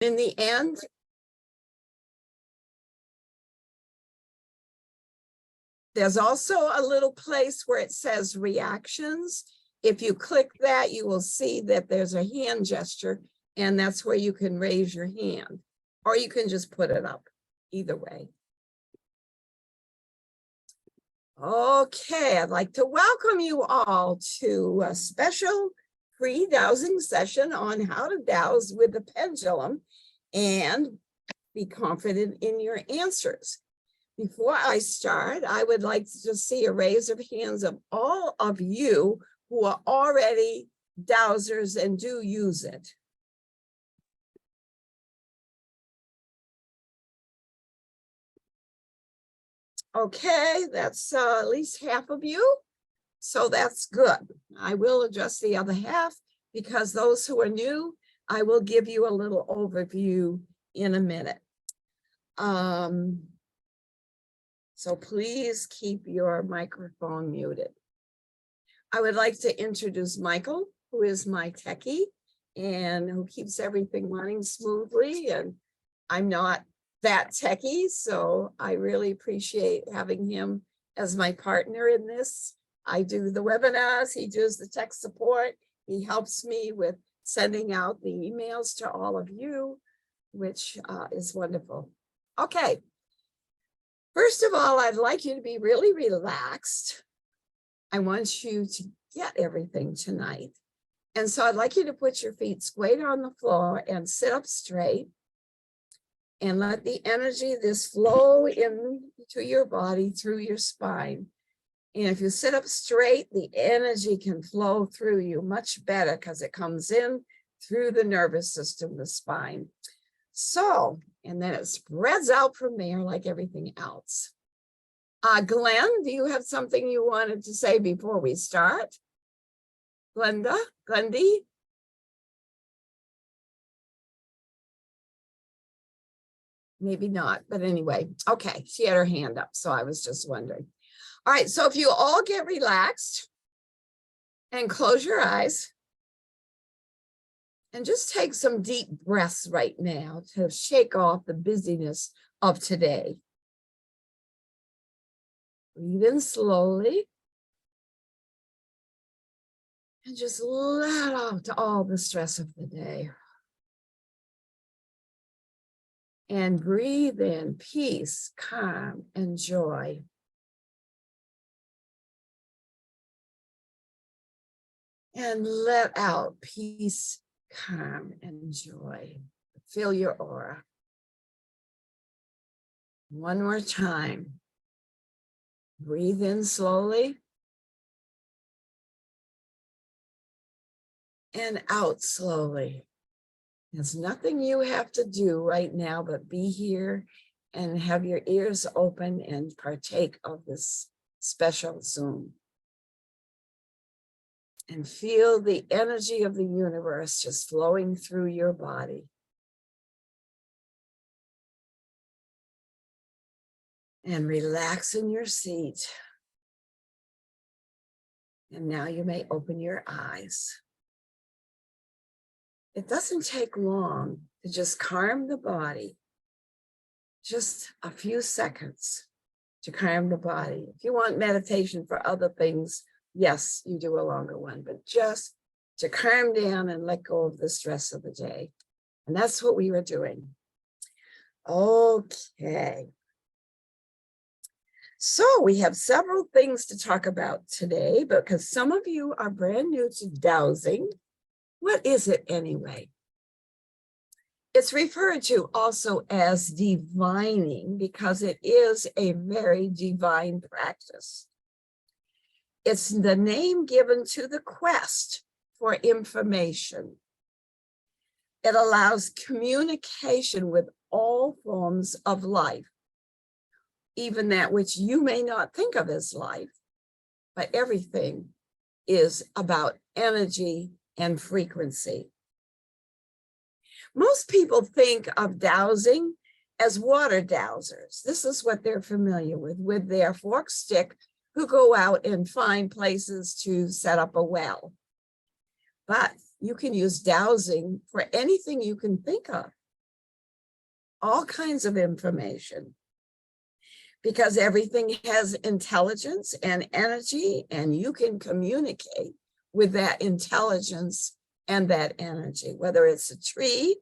In the end, there's also a little place where it says reactions. If you click that, you will see that there's a hand gesture, and that's where you can raise your hand, or you can just put it up, either way. Okay, I'd like to welcome you all to a special pre-dowsing session on how to dowse with the pendulum and be confident in your answers. Before I start, I would like to just see a raise of hands of all of you who are already dowsers and do use it. Okay, that's at least half of you. So that's good. I will adjust the other half because those who are new, I will give you a little overview in a minute. So please keep your microphone muted. I would like to introduce Michael, who is my techie and who keeps everything running smoothly. And I'm not that techie, so I really appreciate having him as my partner in this. I do the webinars, he does the tech support. He helps me with sending out the emails to all of you, which is wonderful. Okay. First of all, I'd like you to be really relaxed. I want you to get everything tonight. And so I'd like you to put your feet straight on the floor and sit up straight and let the energy of this flow into your body through your spine. And if you sit up straight, the energy can flow through you much better because it comes in through the nervous system, the spine. So, and then it spreads out from there like everything else. Glenn, do you have something you wanted to say before we start? Glendy? Maybe not, but anyway, okay, she had her hand up, so I was just wondering. All right, so if you all get relaxed and close your eyes and just take some deep breaths right now to shake off the busyness of today. Breathe in slowly and just let out all the stress of the day. And breathe in peace, calm, and joy. And let out peace, calm, and joy. Fill your aura. One more time. Breathe in slowly. And out slowly. There's nothing you have to do right now but be here and have your ears open and partake of this special Zoom. And feel the energy of the universe just flowing through your body. And relax in your seat. And now you may open your eyes. It doesn't take long to just calm the body. Just a few seconds to calm the body. If you want meditation for other things, yes, you do a longer one, but just to calm down and let go of the stress of the day. And that's what we were doing. Okay. So we have several things to talk about today, because some of you are brand new to dowsing. What is it anyway? It's referred to also as divining because it is a very divine practice. It's the name given to the quest for information. It allows communication with all forms of life, even that which you may not think of as life, but everything is about energy and frequency. Most people think of dowsing as water dowsers. This is what they're familiar with their forked stick, who go out and find places to set up a well. But you can use dowsing for anything you can think of. all kinds of information, because everything has intelligence and energy, and you can communicate with that intelligence and that energy, whether it's a tree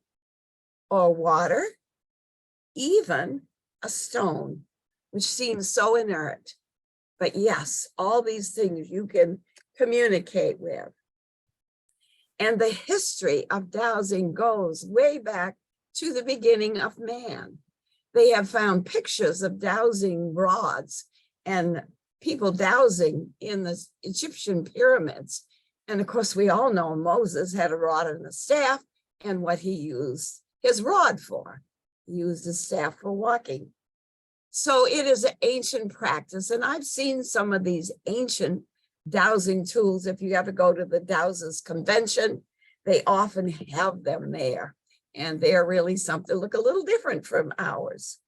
or water, even a stone, which seems so inert. But yes, all these things you can communicate with. And the history of dowsing goes way back to the beginning of man. They have found pictures of dowsing rods and people dowsing in the Egyptian pyramids. And of course, we all know Moses had a rod and a staff, and what he used his rod for. He used his staff for walking. So it is an ancient practice. And I've seen some of these ancient dowsing tools. If you ever go to the Dowse's convention, they often have them there. And they're really something look a little different from ours.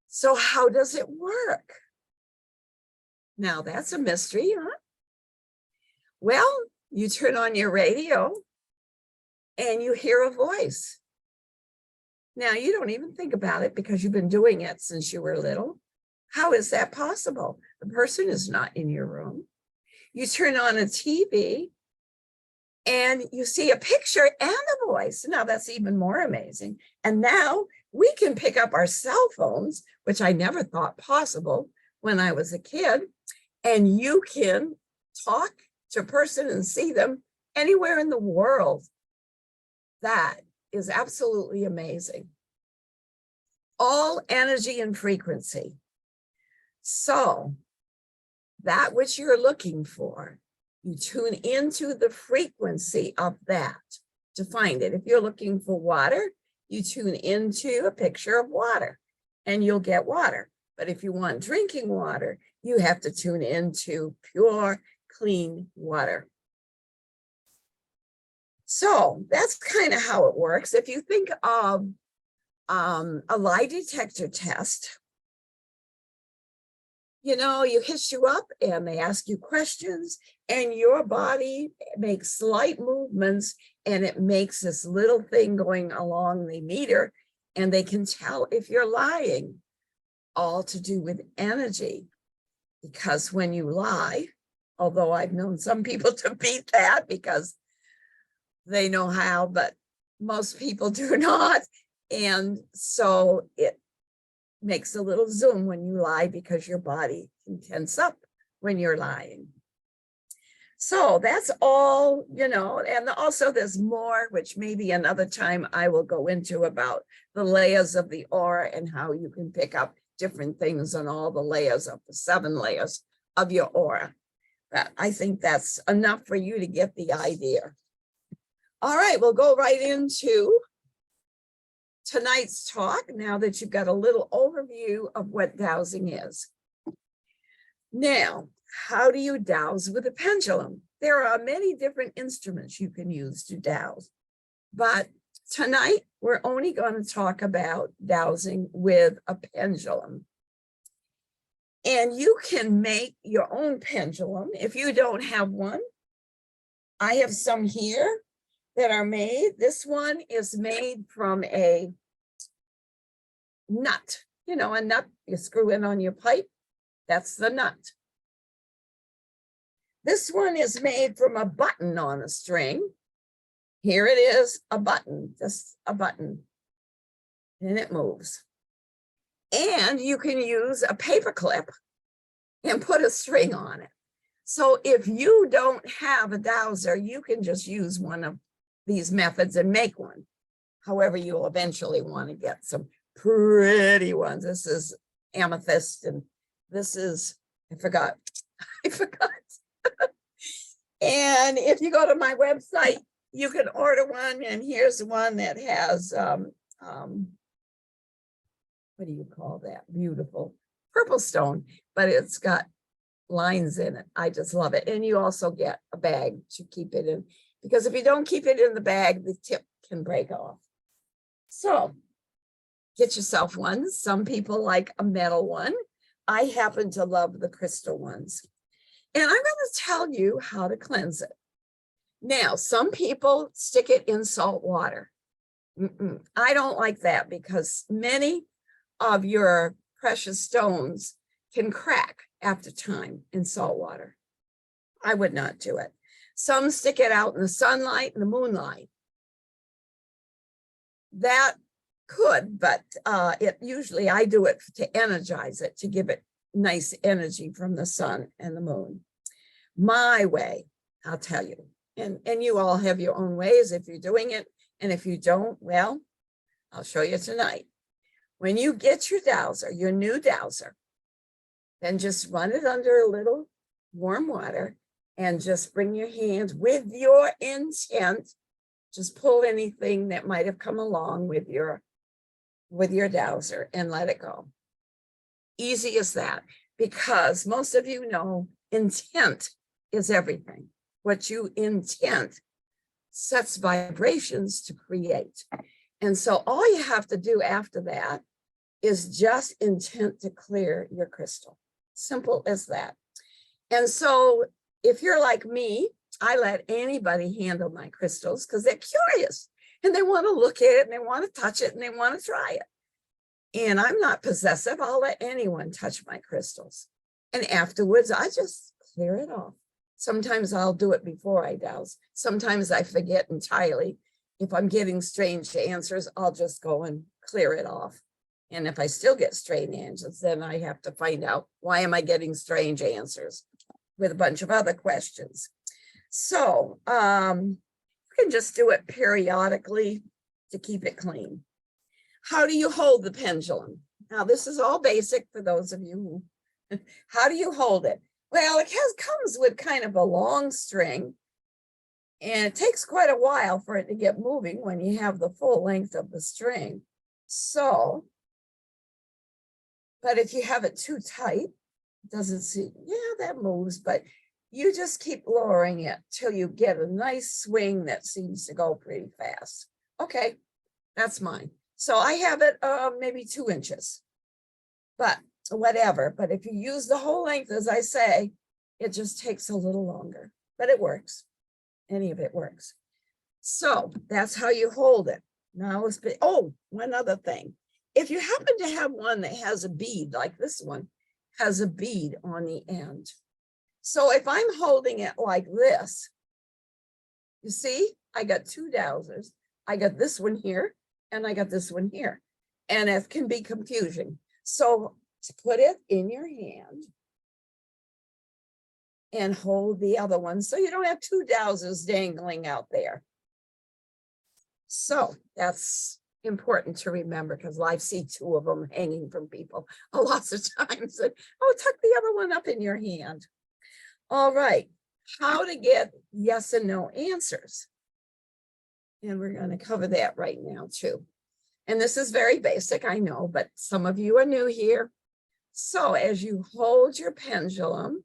So how does it work? Now that's a mystery, huh? Well, you turn on your radio and you hear a voice. Now you don't even think about it because you've been doing it since you were little. How is that possible? The person is not in your room. You turn on a TV and you see a picture and a voice. Now that's even more amazing. And now we can pick up our cell phones, which I never thought possible when I was a kid, and you can talk to a person and see them anywhere in the world. That is absolutely amazing. All energy and frequency. So that which you're looking for, you tune into the frequency of that to find it. If you're looking for water, you tune into a picture of water and you'll get water. But if you want drinking water, you have to tune into pure, clean water. So that's kind of how it works. If you think of a lie detector test, you know, you hitch you up and they ask you questions and your body makes slight movements and it makes this little thing going along the meter, and they can tell if you're lying, all to do with energy. Because when you lie, although I've known some people to beat that because they know how, but most people do not. And so it makes a little zoom when you lie because your body can tense up when you're lying. So that's all, you know, and also there's more, which maybe another time I will go into about the layers of the aura and how you can pick up different things on all the layers of the 7 layers of your aura. But I think that's enough for you to get the idea. All right, we'll go right into tonight's talk now that you've got a little overview of what dowsing is. Now, how do you dowse with a pendulum? There are many different instruments you can use to dowse, but tonight we're only going to talk about dowsing with a pendulum. And you can make your own pendulum if you don't have one. I have some here that are made. This one is made from a nut, you know, a nut you screw in on your pipe. That's the nut. This one is made from a button on a string. Here it is, a button, just a button, and it moves. And you can use a paper clip and put a string on it. So if you don't have a dowser, you can just use one of these methods and make one. However, you'll eventually want to get some pretty ones. This is amethyst, and this is, I forgot. And if you go to my website, you can order one, and here's one that has, what do you call that? Beautiful purple stone, but it's got lines in it. I just love it. And you also get a bag to keep it in, because if you don't keep it in the bag, the tip can break off. So get yourself one. Some people like a metal one. I happen to love the crystal ones. And I'm going to tell you how to cleanse it. Now, some people stick it in salt water. I don't like that because many of your precious stones can crack after time in salt water. I would not do it. Some stick it out in the sunlight and the moonlight. That could, but it usually I do it to energize it, to give it nice energy from the sun and the moon. My way, I'll tell you, and you all have your own ways if you're doing it, and if you don't, well, I'll show you tonight. When you get your dowser, your new dowser, then just run it under a little warm water and just bring your hands with your intent. Just pull anything that might have come along with your dowser and let it go. Easy as that, because most of you know intent is everything. What you intent sets vibrations to create. And so all you have to do after that is just intent to clear your crystal. Simple as that. And so if you're like me, I let anybody handle my crystals because they're curious and they want to look at it and they want to touch it and they want to try it. And I'm not possessive. I'll let anyone touch my crystals. And afterwards, I just clear it off. Sometimes I'll do it before I dowse. Sometimes I forget entirely. If I'm getting strange answers, I'll just go and clear it off. And if I still get strange answers, then I have to find out, why am I getting strange answers with a bunch of other questions? So you can just do it periodically to keep it clean. How do you hold the pendulum? Now, this is all basic for those of you who, how do you hold it? Well, it comes with kind of a long string, and it takes quite a while for it to get moving when you have the full length of the string. So, but if you have it too tight, it doesn't seem, yeah, that moves, but you just keep lowering it till you get a nice swing that seems to go pretty fast. Okay, that's mine. So I have it maybe 2 inches, but whatever. But if you use the whole length, as I say, it just takes a little longer, but it works. Any of it works. So that's how you hold it. Now let's be, oh, one other thing. If you happen to have one that has a bead, like this one has a bead on the end. So if I'm holding it like this, you see, I got 2 dowsers. I got this one here and I got this one here. And it can be confusing. So to put it in your hand and hold the other one so you don't have 2 dowsers dangling out there. So that's important to remember, because I see 2 of them hanging from people a lot of times. And, oh, tuck the other one up in your hand. All right, how to get yes and no answers. And we're going to cover that right now too. And this is very basic, I know, but some of you are new here. So as you hold your pendulum,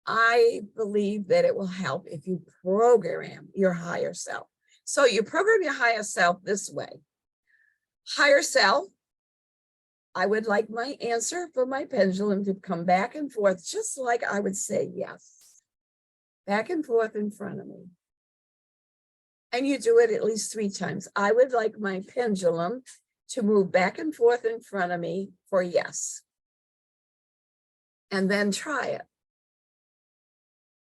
I believe that it will help if you program your higher self. So you program your higher self this way. Higher self, I would like my answer for my pendulum to come back and forth, just like I would say yes. Back and forth in front of me. And you do it at least 3 times. I would like my pendulum to move back and forth in front of me for yes. And then try it.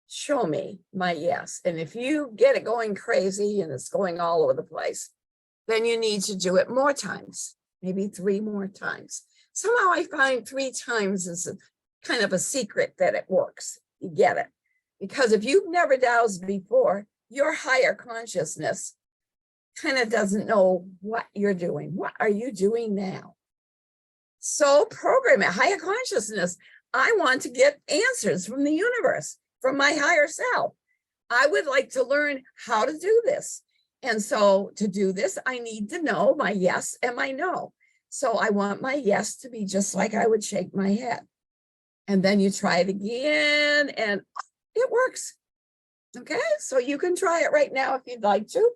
Show me my yes. And if you get it going crazy and it's going all over the place, then you need to do it more times, maybe 3 more times. Somehow I find 3 times is a kind of a secret that it works. You get it. Because if you've never dowsed before, your higher consciousness kind of doesn't know what you're doing. What are you doing now? So program it, higher consciousness. I want to get answers from the universe, from my higher self. I would like to learn how to do this. And so to do this, I need to know my yes and my no. So I want my yes to be just like I would shake my head. And then you try it again and it works. Okay, so you can try it right now if you'd like to.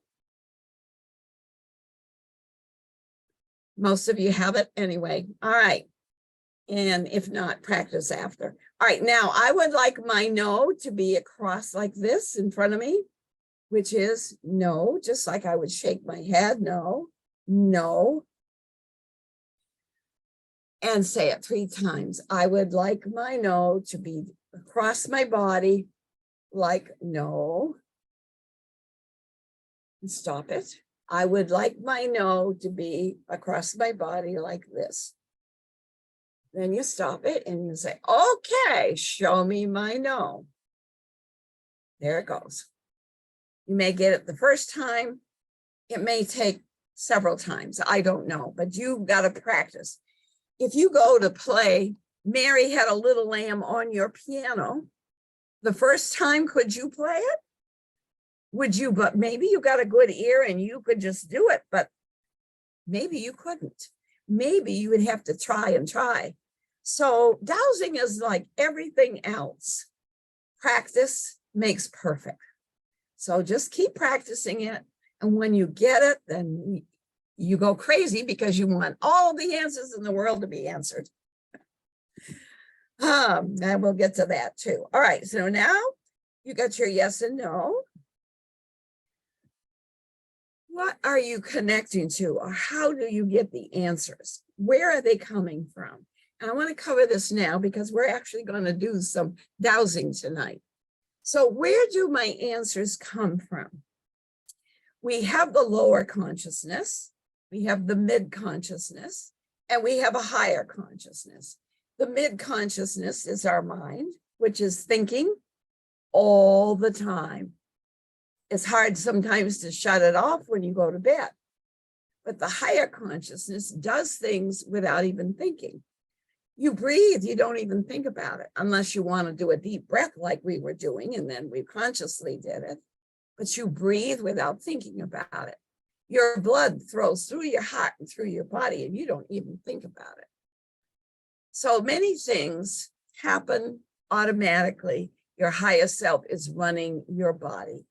Most of you have it anyway. All right. And if not, practice after. All right, now I would like my no to be across like this in front of me. which is no, just like I would shake my head, no, no, and say it 3 times. I would like my no to be across my body like no. And stop it. I would like my no to be across my body like this. Then you stop it and you say, okay, show me my no. There it goes. You may get it the first time. It may take several times. I don't know, but you've got to practice. If you go to play Mary Had a Little Lamb on your piano, the first time, could you play it? Would you? But maybe you got a good ear and you could just do it, but maybe you couldn't. Maybe you would have to try and try. So dowsing is like everything else. Practice makes perfect. So just keep practicing it. And when you get it, then you go crazy because you want all the answers in the world to be answered. And we'll get to that too. All right, so now you got your yes and no. What are you connecting to, or how do you get the answers? Where are they coming from? And I want to cover this now because we're actually going to do some dowsing tonight. So where do my answers come from? We have the lower consciousness, we have the mid consciousness, and we have a higher consciousness. The mid consciousness is our mind, which is thinking all the time. It's hard sometimes to shut it off when you go to bed. But the higher consciousness does things without even thinking. You breathe, you don't even think about it, unless you want to do a deep breath like we were doing, and then we consciously did it. But you breathe without thinking about it. Your blood flows through your heart and through your body, and you don't even think about it. So many things happen automatically. Your higher self is running your body.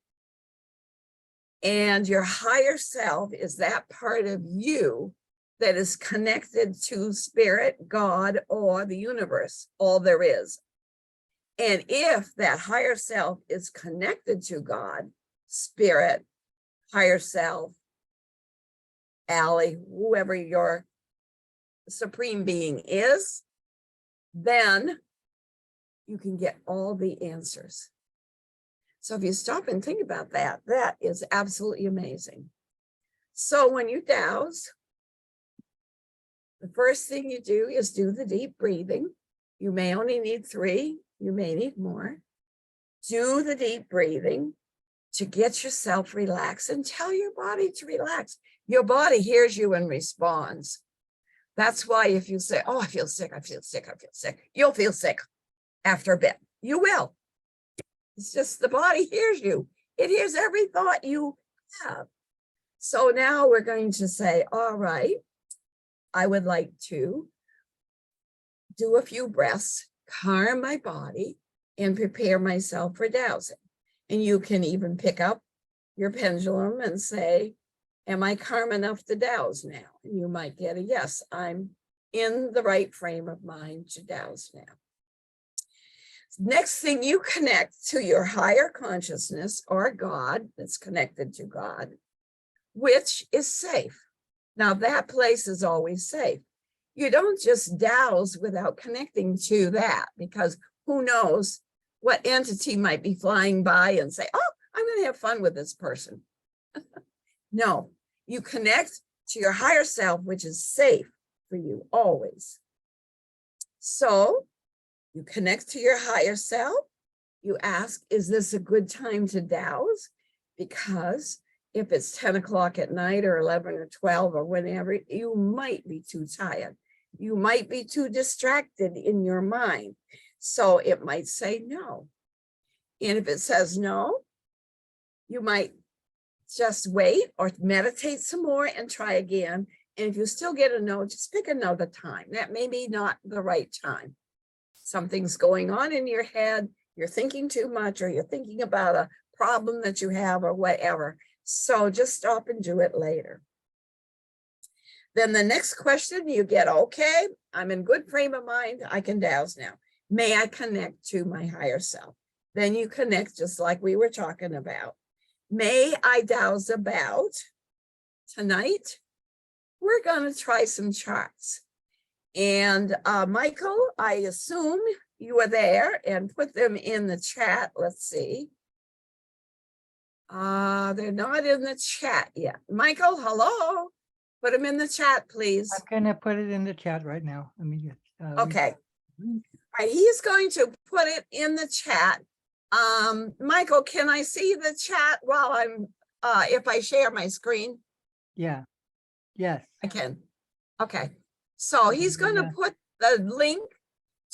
And your higher self is that part of you that is connected to spirit, God, or the universe, all there is. And if that higher self is connected to God, spirit, higher self, Allie, whoever your supreme being is, then you can get all the answers. So if you stop and think about that, that is absolutely amazing. So when you dowse, the first thing you do is do the deep breathing. You may only need 3, you may need more. Do the deep breathing to get yourself relaxed and tell your body to relax. Your body hears you and responds. That's why if you say, oh, I feel sick, I feel sick, I feel sick, you'll feel sick after a bit. You will. It's just the body hears you. It hears every thought you have. So now we're going to say, all right, I would like to do a few breaths, calm my body, and prepare myself for dowsing. And you can even pick up your pendulum and say, am I calm enough to dowse now? And you might get a yes, I'm in the right frame of mind to dowse now. Next thing, you connect to your higher consciousness or God that's connected to God, which is safe. Now that place is always safe. You don't just dowse without connecting to that, because who knows what entity might be flying by and say, oh, I'm going to have fun with this person. No, you connect to your higher self, which is safe for you always. So you connect to your higher self. You ask, is this a good time to dowse? Because if it's 10 o'clock at night or 11 or 12 or whenever, you might be too tired. You might be too distracted in your mind. So it might say no. And if it says no, you might just wait or meditate some more and try again. And if you still get a no, just pick another time. That may be not the right time. Something's going on in your head, you're thinking too much, or you're thinking about a problem that you have or whatever. So just stop and do it later. Then the next question you get, okay, I'm in good frame of mind, I can dowse now. May I connect to my higher self? Then you connect just like we were talking about. may I dowse about? Tonight, we're going to try some charts. And Michael, I assume you are there, and put them in the chat. Let's see. They're not in the chat yet. Michael, hello. Put them in the chat, please. I'm gonna put it in the chat right now. Let me just Okay. All right, he's going to put it in the chat. Michael, can I see the chat while I'm if I share my screen? Yeah. Yes. I can. Okay. So he's going to put the link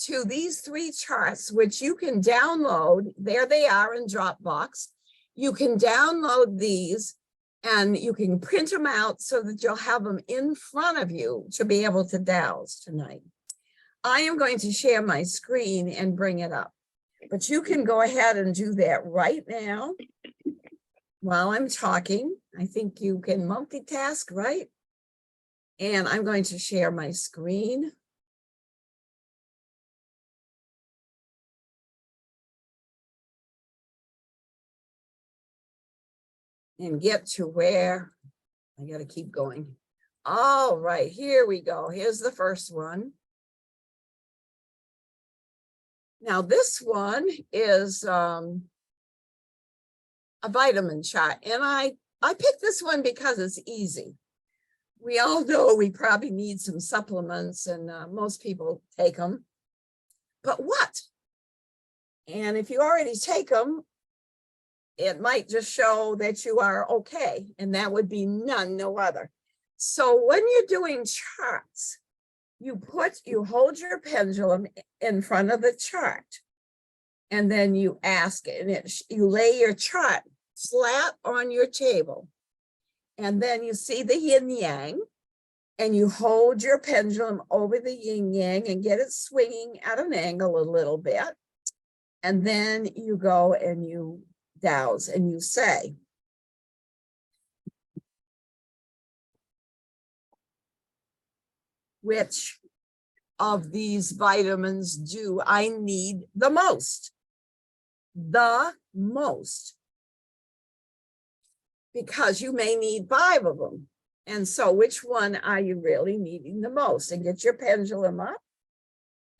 to these 3 charts, which you can download. There they are in Dropbox. You can download these and you can print them out so that you'll have them in front of you to be able to dowse tonight. I am going to share my screen and bring it up, but you can go ahead and do that right now while I'm talking. I think you can multitask, right? And I'm going to share my screen. And get to where I got to keep going. All right, here we go. Here's the first one. Now this one is a vitamin chart, and I picked this one because it's easy. We all know we probably need some supplements, and most people take them. But what? And if you already take them, it might just show that you are okay, and that would be none, no other. So when you're doing charts, you hold your pendulum in front of the chart, and then you ask it, and you lay your chart flat on your table, and then you see the yin yang, and you hold your pendulum over the yin yang and get it swinging at an angle a little bit, and then you go and you dowse and you say, which of these vitamins do I need the most? The most. Because you may need 5 of them. And so which one are you really needing the most? And get your pendulum up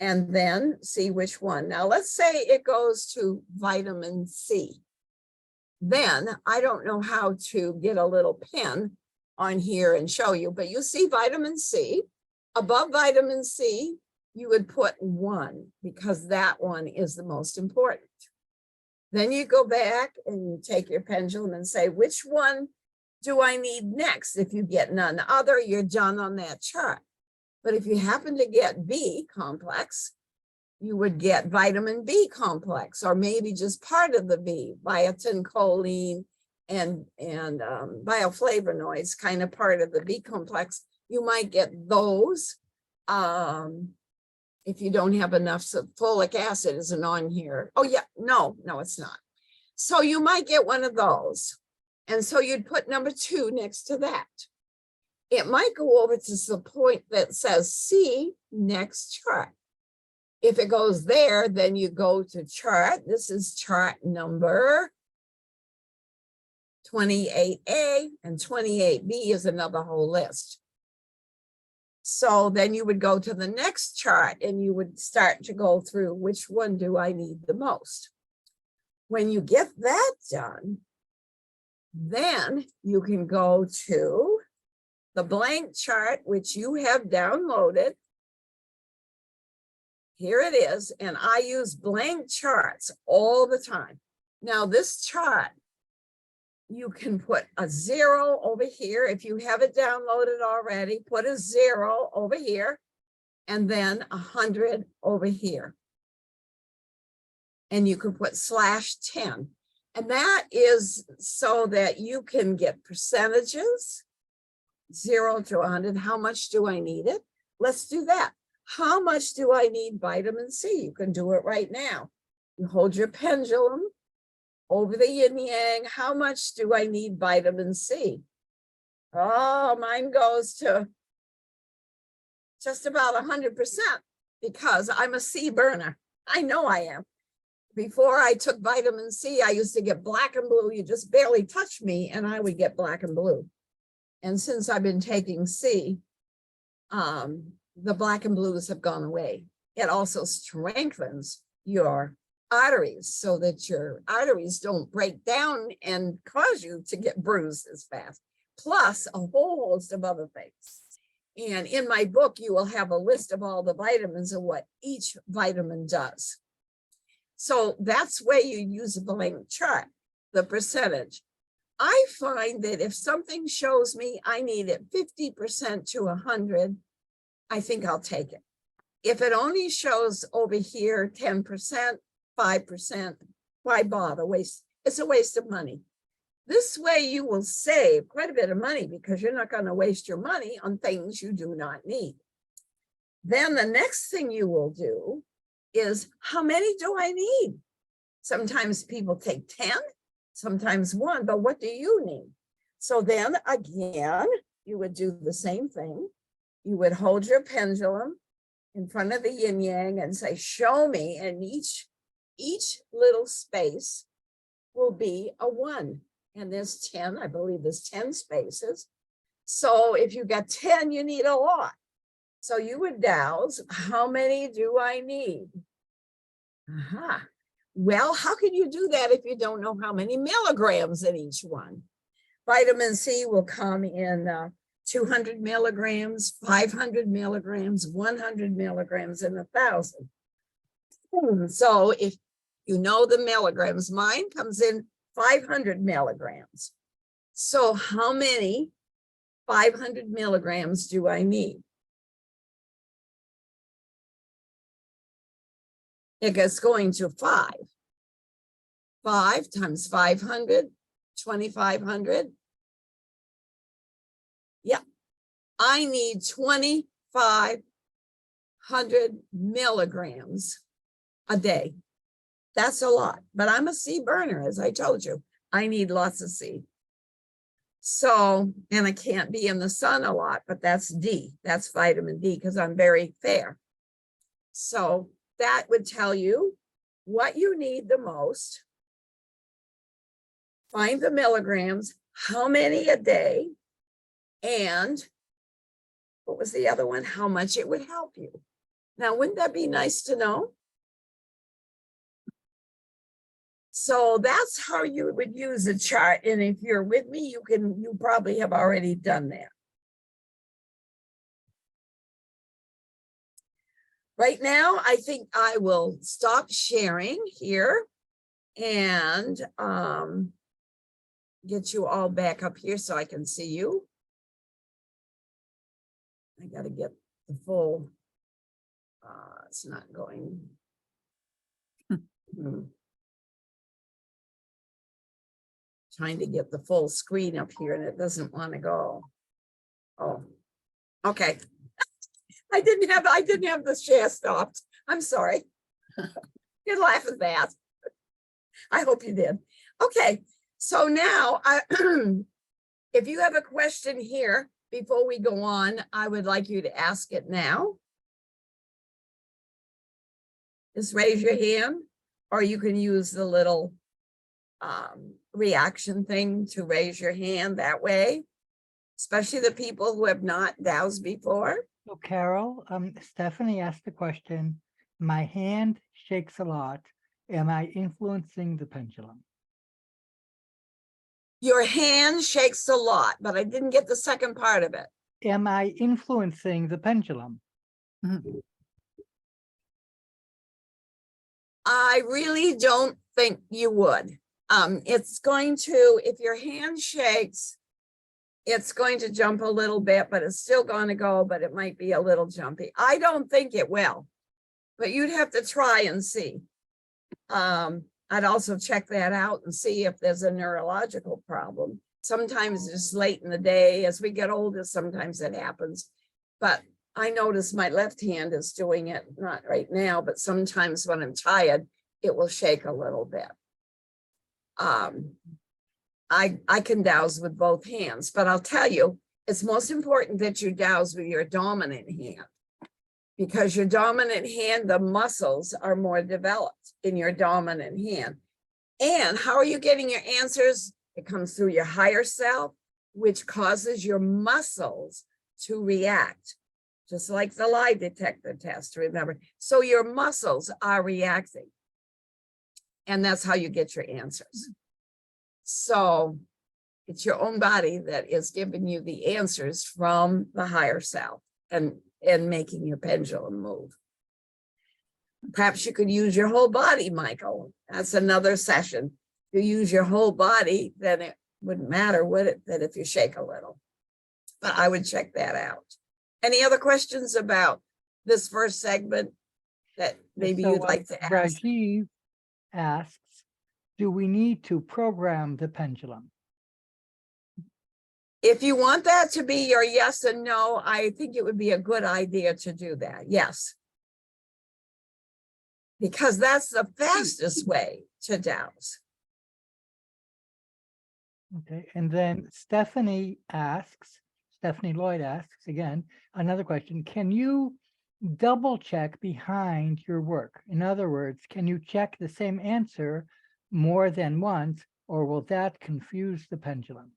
and then see which one. Now let's say it goes to vitamin C. Then I don't know how to get a little pen on here and show you, but you see vitamin C. Above vitamin C, you would put 1 because that one is the most important. Then you go back and you take your pendulum and say, which one do I need next? If you get none other, you're done on that chart. But if you happen to get B complex, you would get vitamin B complex, or maybe just part of the B, biotin, choline, and bioflavonoids, kind of part of the B complex. You might get those. If you don't have enough, so folic acid isn't on here. Oh yeah, no, it's not. So you might get one of those. And so you'd put number 2 next to that. It might go over to the point that says C, next chart. If it goes there, then you go to chart. This is chart number 28A, and 28B is another whole list. So then you would go to the next chart and you would start to go through which one do I need the most. When you get that done, then you can go to the blank chart, which you have downloaded. Here it is, and I use blank charts all the time. Now this chart, you can put a 0 over here. If you have it downloaded already, put a 0 over here, and then 100 over here. And you can put /10. And that is so that you can get percentages, 0 to 100. How much do I need it? Let's do that. How much do I need vitamin C? You can do it right now. You hold your pendulum over the yin yang. How much do I need vitamin C? Oh, mine goes to just about 100% because I'm a C burner. I know I am. before I took vitamin C, I used to get black and blue. You just barely touch me and I would get black and blue. And since I've been taking C, the black and blues have gone away. It also strengthens your arteries so that your arteries don't break down and cause you to get bruised as fast, plus a whole host of other things. And in my book, you will have a list of all the vitamins and what each vitamin does. So that's where you use a blank chart, the percentage. I find that if something shows me I need it 50% to 100, I think I'll take it. If it only shows over here 10%, 5%, why bother? It's a waste of money. This way you will save quite a bit of money because you're not going to waste your money on things you do not need. Then the next thing you will do is, how many do I need? Sometimes people take 10, sometimes 1, but what do you need? So then again, you would do the same thing. You would hold your pendulum in front of the yin yang and say, show me, and each little space will be a 1. And there's 10, I believe there's 10 spaces. So if you got 10, you need a lot. So you would dowse, how many do I need? Well, how can you do that if you don't know how many milligrams in each one? Vitamin C will come in 200 milligrams, 500 milligrams, 100 milligrams, and 1,000. So if you know the milligrams, mine comes in 500 milligrams. So how many 500 milligrams do I need? It gets going to 5. 5 times 500, 2,500. Yeah, I need 2,500 milligrams a day. That's a lot, but I'm a C burner, as I told you. I need lots of C. So, and I can't be in the sun a lot, but that's D. That's vitamin D because I'm very fair. So that would tell you what you need the most. Find the milligrams, how many a day, and what was the other one? How much it would help you. Now, wouldn't that be nice to know? So that's how you would use a chart. And if you're with me, you probably have already done that. Right now, I think I will stop sharing here and get you all back up here so I can see you. I got to get the full, it's not going. Trying to get the full screen up here and it doesn't want to go. Oh, okay. I didn't have the share stopped. I'm sorry. You'd laugh at that. I hope you did. Okay, so now if you have a question here before we go on, I would like you to ask it now. Just raise your hand, or you can use the little reaction thing to raise your hand that way, especially the people who have not dowsed before. So Carol, Stephanie asked the question, my hand shakes a lot. Am I influencing the pendulum? Your hand shakes a lot, but I didn't get the second part of it. Am I influencing the pendulum? I really don't think you would. It's going to, if your hand shakes, it's going to jump a little bit, but it's still going to go, but it might be a little jumpy. I don't think it will, but you'd have to try and see. I'd also check that out and see if there's a neurological problem. Sometimes it's late in the day. As we get older, sometimes it happens. But I notice my left hand is doing it, not right now, but sometimes when I'm tired, it will shake a little bit. I can dowse with both hands, but I'll tell you, it's most important that you dowse with your dominant hand, because your dominant hand, the muscles are more developed. in your dominant hand. And how are you getting your answers? It comes through your higher self, which causes your muscles to react, just like the lie detector test, remember. So your muscles are reacting. And that's how you get your answers. So it's your own body that is giving you the answers from the higher self and making your pendulum move. Perhaps you could use your whole body, Michael. That's another session. If you use your whole body, then it wouldn't matter, would it, that if you shake a little. But I would check that out. Any other questions about this first segment that maybe you'd like to ask? Rajiv asks, do we need to program the pendulum? If you want that to be your yes and no, I think it would be a good idea to do that. Yes. Because that's the fastest way to dowse. Okay, and then Stephanie Lloyd asks again, another question. Can you double check behind your work? In other words, can you check the same answer more than once, or will that confuse the pendulum?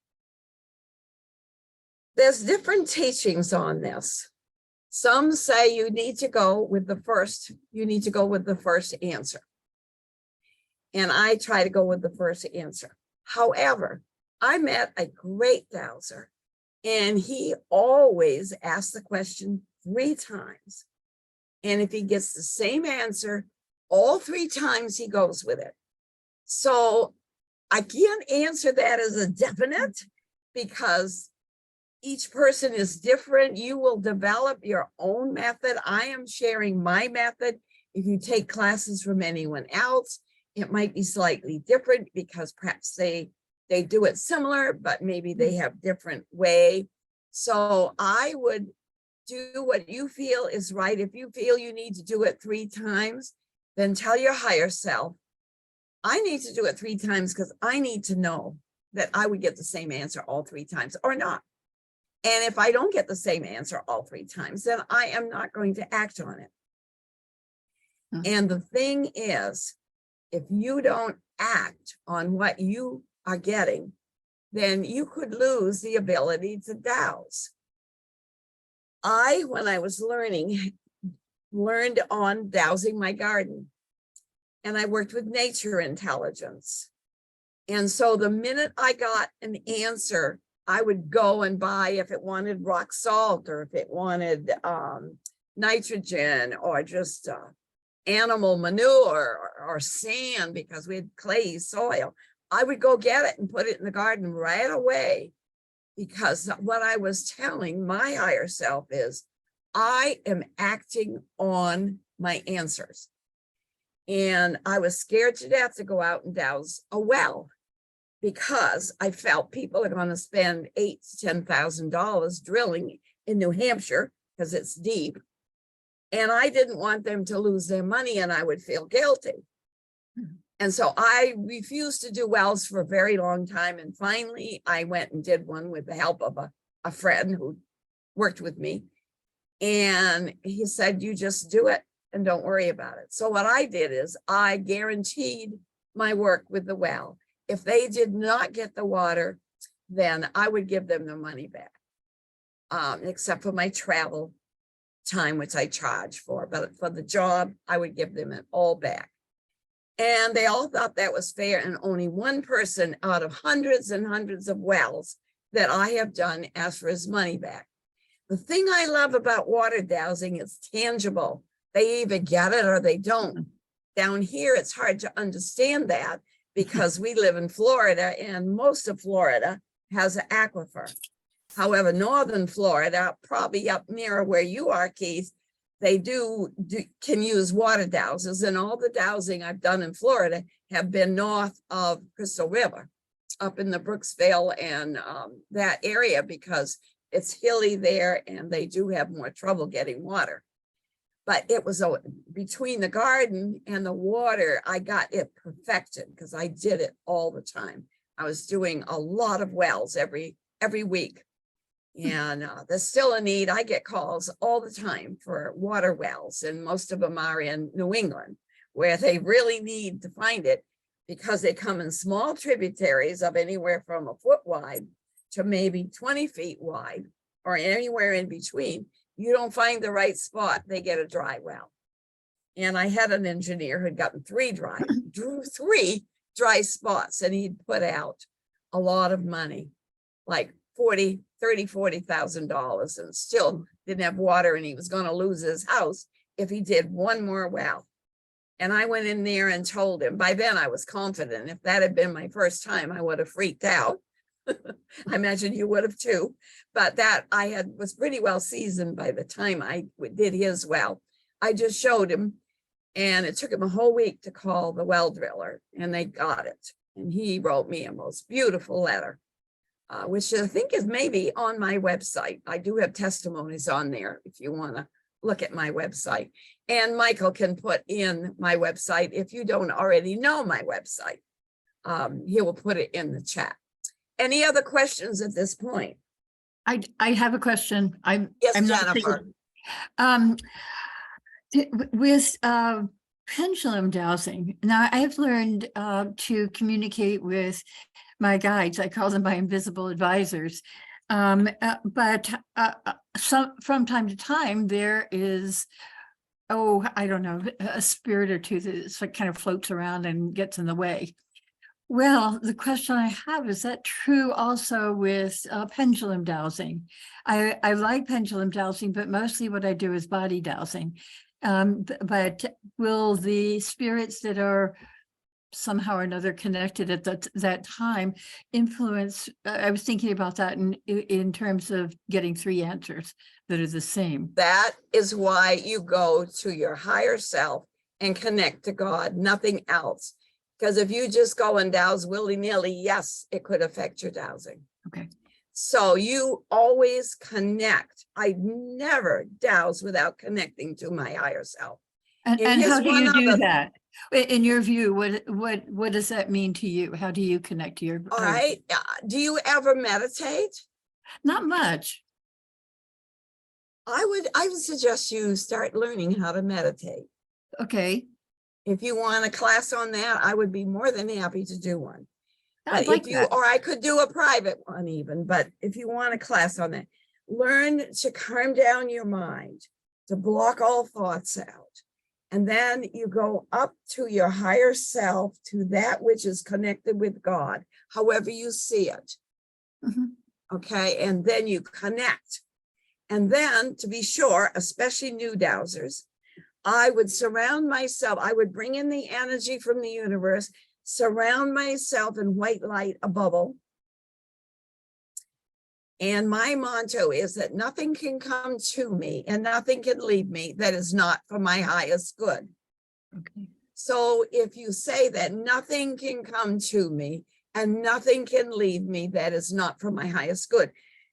There's different teachings on this. Some say you need to go with the first answer. And I try to go with the first answer. However, I met a great dowser, and he always asks the question 3 times. And if he gets the same answer, all 3 times he goes with it. So I can't answer that as a definite because each person is different. You will develop your own method. I am sharing my method. If you take classes from anyone else, it might be slightly different because perhaps they do it similar, but maybe they have different way. So I would do what you feel is right. If you feel you need to do it 3 times, then tell your higher self, I need to do it 3 times because I need to know that I would get the same answer all 3 times or not. And if I don't get the same answer all 3 times, then I am not going to act on it. And the thing is, if you don't act on what you are getting, then you could lose the ability to dowse. When I was learned on dowsing my garden, and I worked with nature intelligence. And so the minute I got an answer, I would go and buy if it wanted rock salt or if it wanted nitrogen or just animal manure or sand because we had clay soil. I would go get it and put it in the garden right away because what I was telling my higher self is I am acting on my answers. And I was scared to death to go out and dowse a well because I felt people are going to spend $8,000 to $10,000 drilling in New Hampshire because it's deep. And I didn't want them to lose their money and I would feel guilty. And so I refused to do wells for a very long time. And finally, I went and did one with the help of a friend who worked with me. And he said, you just do it and don't worry about it. So what I did is I guaranteed my work with the well. If they did not get the water, then I would give them the money back, except for my travel time, which I charge for. But for the job, I would give them it all back. And they all thought that was fair. And only one person out of hundreds and hundreds of wells that I have done asked for his money back. The thing I love about water dowsing is tangible. They either get it or they don't. Down here, it's hard to understand that because we live in Florida and most of Florida has an aquifer. However, northern Florida, probably up near where you are, Keith, they can use water dowsers, and all the dowsing I've done in Florida have been north of Crystal River, up in the Brooksville and that area because it's hilly there and they do have more trouble getting water. But it was between the garden and the water, I got it perfected because I did it all the time. I was doing a lot of wells every week. And there's still a need. I get calls all the time for water wells, and most of them are in New England, where they really need to find it, because they come in small tributaries of anywhere from a foot wide to maybe 20 feet wide, or anywhere in between. You don't find the right spot, they get a dry well. And I had an engineer who'd gotten three dry spots, and he'd put out a lot of money, like $40,000, and still didn't have water, and he was going to lose his house if he did one more well. And I went in there and told him. By then I was confident. If that had been my first time, I would have freaked out. I imagine you would have too, but that was pretty well seasoned by the time I did his well. I just showed him, and it took him a whole week to call the well driller, and they got it. And he wrote me a most beautiful letter, which I think is maybe on my website. I do have testimonies on there if you want to look at my website. And Michael can put in my website if you don't already know my website. He will put it in the chat. Any other questions at this point? I have a question. Yes, I'm Jennifer. With pendulum dowsing. Now, I've learned to communicate with my guides. I call them my invisible advisors. But from time to time, there is, I don't know, a spirit or two that kind of floats around and gets in the way. Well, the question I have, is that true also with pendulum dowsing? I like pendulum dowsing, but mostly what I do is body dowsing. But will the spirits that are somehow or another connected at that time influence? I was thinking about that in terms of getting three answers that are the same. That is why you go to your higher self and connect to God, nothing else. Because if you just go and douse willy-nilly, yes, it could affect your dowsing. Okay. So you always connect. I never douse without connecting to my higher self. And how do you do that? In your view, what does that mean to you? How do you connect to your? All right. Do you ever meditate? Not much. I would suggest you start learning how to meditate. Okay. If you want a class on that, I would be more than happy to do one. I'd But like if you, that. or I could do a private one even, but if you want a class on that, learn to calm down your mind, to block all thoughts out. And then you go up to your higher self, to that which is connected with God, however you see it. Mhm. Okay, and then you connect. And then, to be sure, especially new dowsers, I would surround myself, I would bring in the energy from the universe, surround myself in white light, a bubble. And my motto is that nothing can come to me and nothing can leave me that is not for my highest good. Okay. So if you say that nothing can come to me and nothing can leave me that is not for my highest good,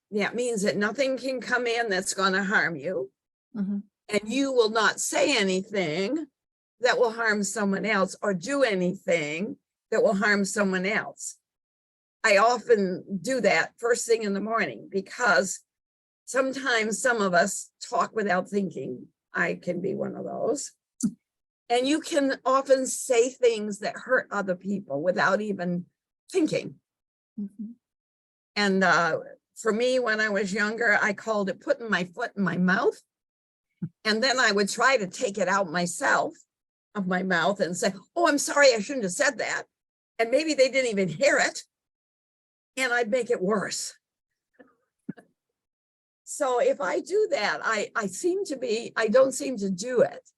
that means that nothing can come in that's going to harm you. Mhm. And you will not say anything that will harm someone else or do anything that will harm someone else. I often do that first thing in the morning, because sometimes some of us talk without thinking. I can be one of those. And you can often say things that hurt other people without even thinking. Mhm. And for me, when I was younger, I called it putting my foot in my mouth. And then I would try to take it out myself of my mouth and say, oh, I'm sorry, I shouldn't have said that. And maybe they didn't even hear it. And I'd make it worse. So if I do that, I don't seem to do it,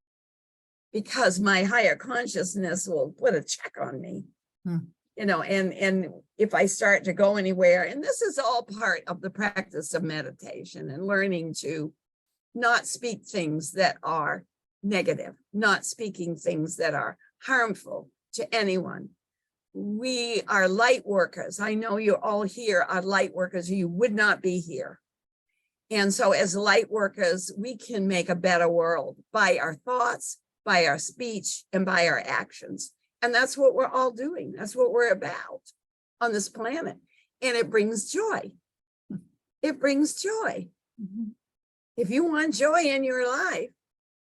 because my higher consciousness will put a check on me. You know, and if I start to go anywhere, and this is all part of the practice of meditation and learning to not speak things that are negative, not speaking things that are harmful to anyone. We are light workers. I know you all here are light workers. You would not be here. And so as light workers, we can make a better world by our thoughts, by our speech, and by our actions. And that's what we're all doing. That's what we're about on this planet. And it brings joy. It brings joy. Mhm. If you want joy in your life,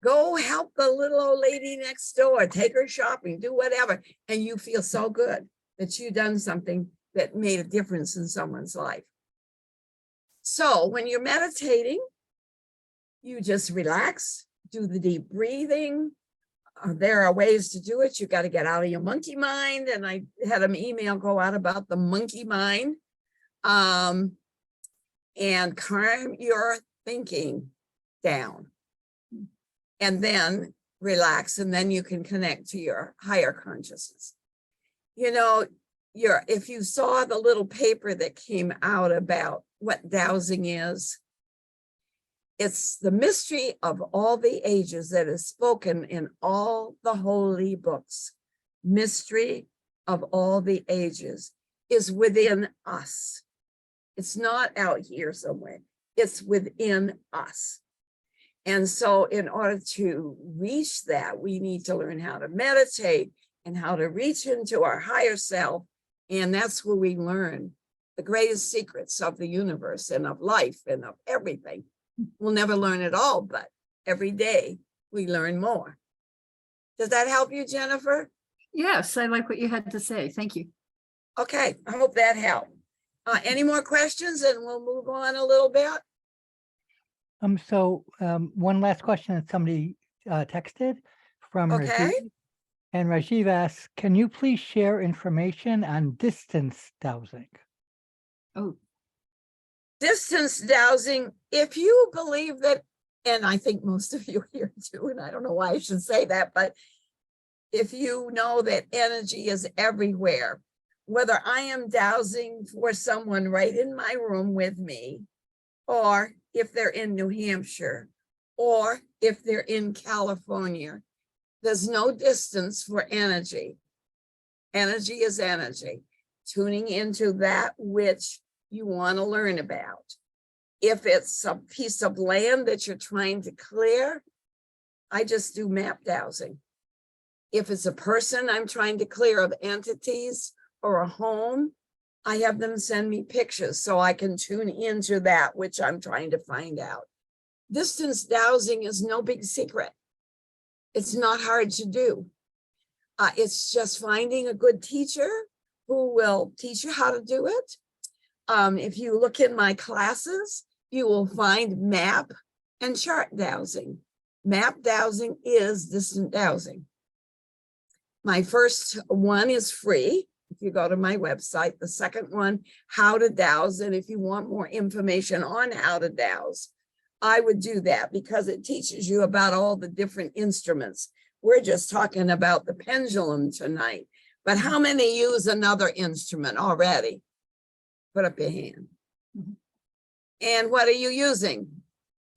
Go help the little old lady next door, take her shopping, do whatever. And you feel so good that you've done something that made a difference in someone's life. So when you're meditating, you just relax, do the deep breathing. There are ways to do it. You got to get out of your monkey mind. And I had an email go out about the monkey mind. And calm your thinking down. And then relax, and then you can connect to your higher consciousness. You know, if you saw the little paper that came out about what dowsing is, it's the mystery of all the ages that is spoken in all the holy books. Mystery of all the ages is within us. It's not out here somewhere. It's within us. And so in order to reach that, we need to learn how to meditate and how to reach into our higher self. And that's where we learn the greatest secrets of the universe and of life and of everything. We'll never learn it all, but every day we learn more. Does that help you, Jennifer? Yes, I like what you had to say. Thank you. Okay, I hope that helped. Any more questions, and we'll move on a little bit? One last question that somebody texted from Okay. Rajiv. And Rajiv asks, can you please share information on distance dowsing? Oh, Distance dowsing, if you believe that, and I think most of you here do, and I don't know why I should say that, but if you know that energy is everywhere, whether I am dowsing for someone right in my room with me, or if they're in New Hampshire, or if they're in California, there's no distance for energy. Energy is energy, tuning into that which you want to learn about. If it's a piece of land that you're trying to clear, I just do map dowsing. If it's a person I'm trying to clear of entities or a home, I have them send me pictures so I can tune into that which I'm trying to find out. Distance dowsing is no big secret. It's not hard to do. It's just finding a good teacher who will teach you how to do it. If you look in my classes, you will find map and chart dowsing. Map dowsing is distant dowsing. My first one is free. If you go to my website, the second one, how to dowse. And if you want more information on how to dowse, I would do that because it teaches you about all the different instruments. We're just talking about the pendulum tonight, but how many use another instrument already? Put up your hand. And what are you using?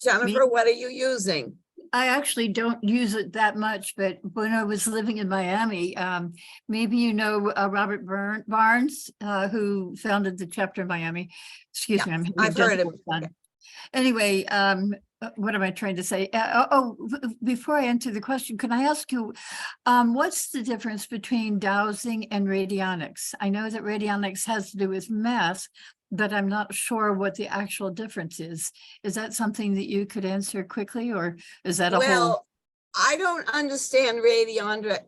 Jennifer, what are you using? I actually don't use it that much, but when I was living in Miami, maybe you know Robert Barnes, who founded the chapter in Miami. Excuse me, I'm having I've heard him. Anyway, what am I trying to say? Before I answer the question, can I ask you, what's the difference between dowsing and radionics? I know that radionics has to do with math, but I'm not sure what the actual difference is. Is that something that you could answer quickly, or is that a whole? I don't understand radionics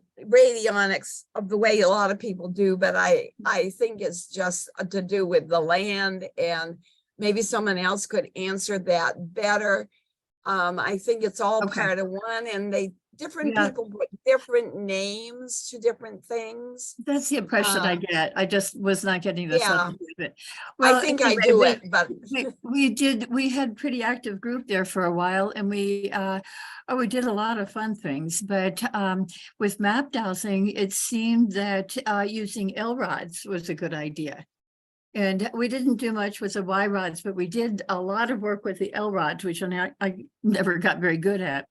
of the way a lot of people do, but I think it's just to do with the land, and maybe someone else could answer that better. I think it's all part of one, and different people put different names to different things. That's the impression I get. I just was not getting the subject of it. Well, I think anyway, I do it, but we had pretty active group there for a while, and we did a lot of fun things. But with map dowsing, it seemed that using L rods was a good idea. And we didn't do much with the Y rods, but we did a lot of work with the L rods, which I never got very good at.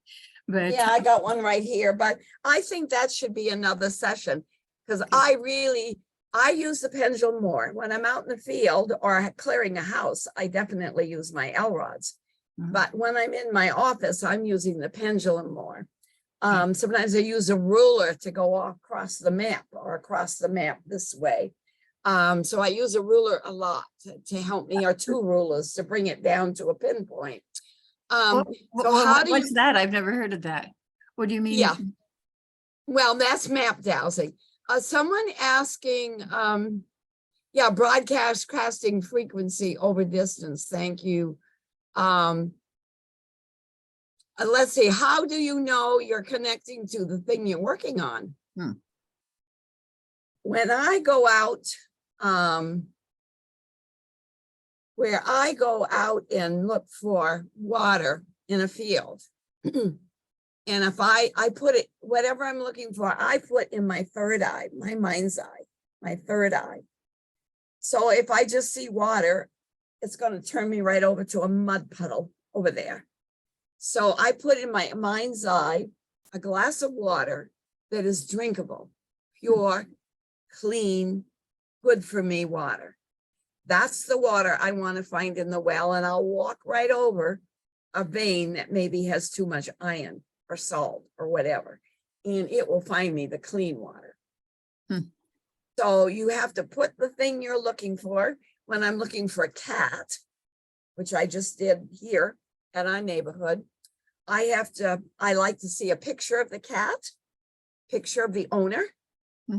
But yeah, I got one right here, but I think that should be another session, because I use the pendulum more. When I'm out in the field or clearing a house, I definitely use my L rods. But when I'm in my office, I'm using the pendulum more. Sometimes I use a ruler to go across the map or across the map this way. So I use a ruler a lot to help me, or two rulers to bring it down to a pinpoint. So Well, how do what's you, that? I've never heard of that. What do you mean? Yeah. well, that's map dowsing. Someone asking, yeah, broadcasting frequency over distance. Thank you. Let's see, how do you know you're connecting to the thing you're working on? Hmm. When I go out, where I go out and look for water in a field. And if I put it, whatever I'm looking for, I put in my third eye, my mind's eye, my third eye. So if I just see water, it's going to turn me right over to a mud puddle over there. So I put in my mind's eye a glass of water that is drinkable, pure, clean, good for me water. That's the water I want to find in the well, and I'll walk right over a vein that maybe has too much iron or salt or whatever, and it will find me the clean water. So you have to put the thing you're looking for. When I'm looking for a cat, which I just did here at our neighborhood, I like to see a picture of the cat, picture of the owner,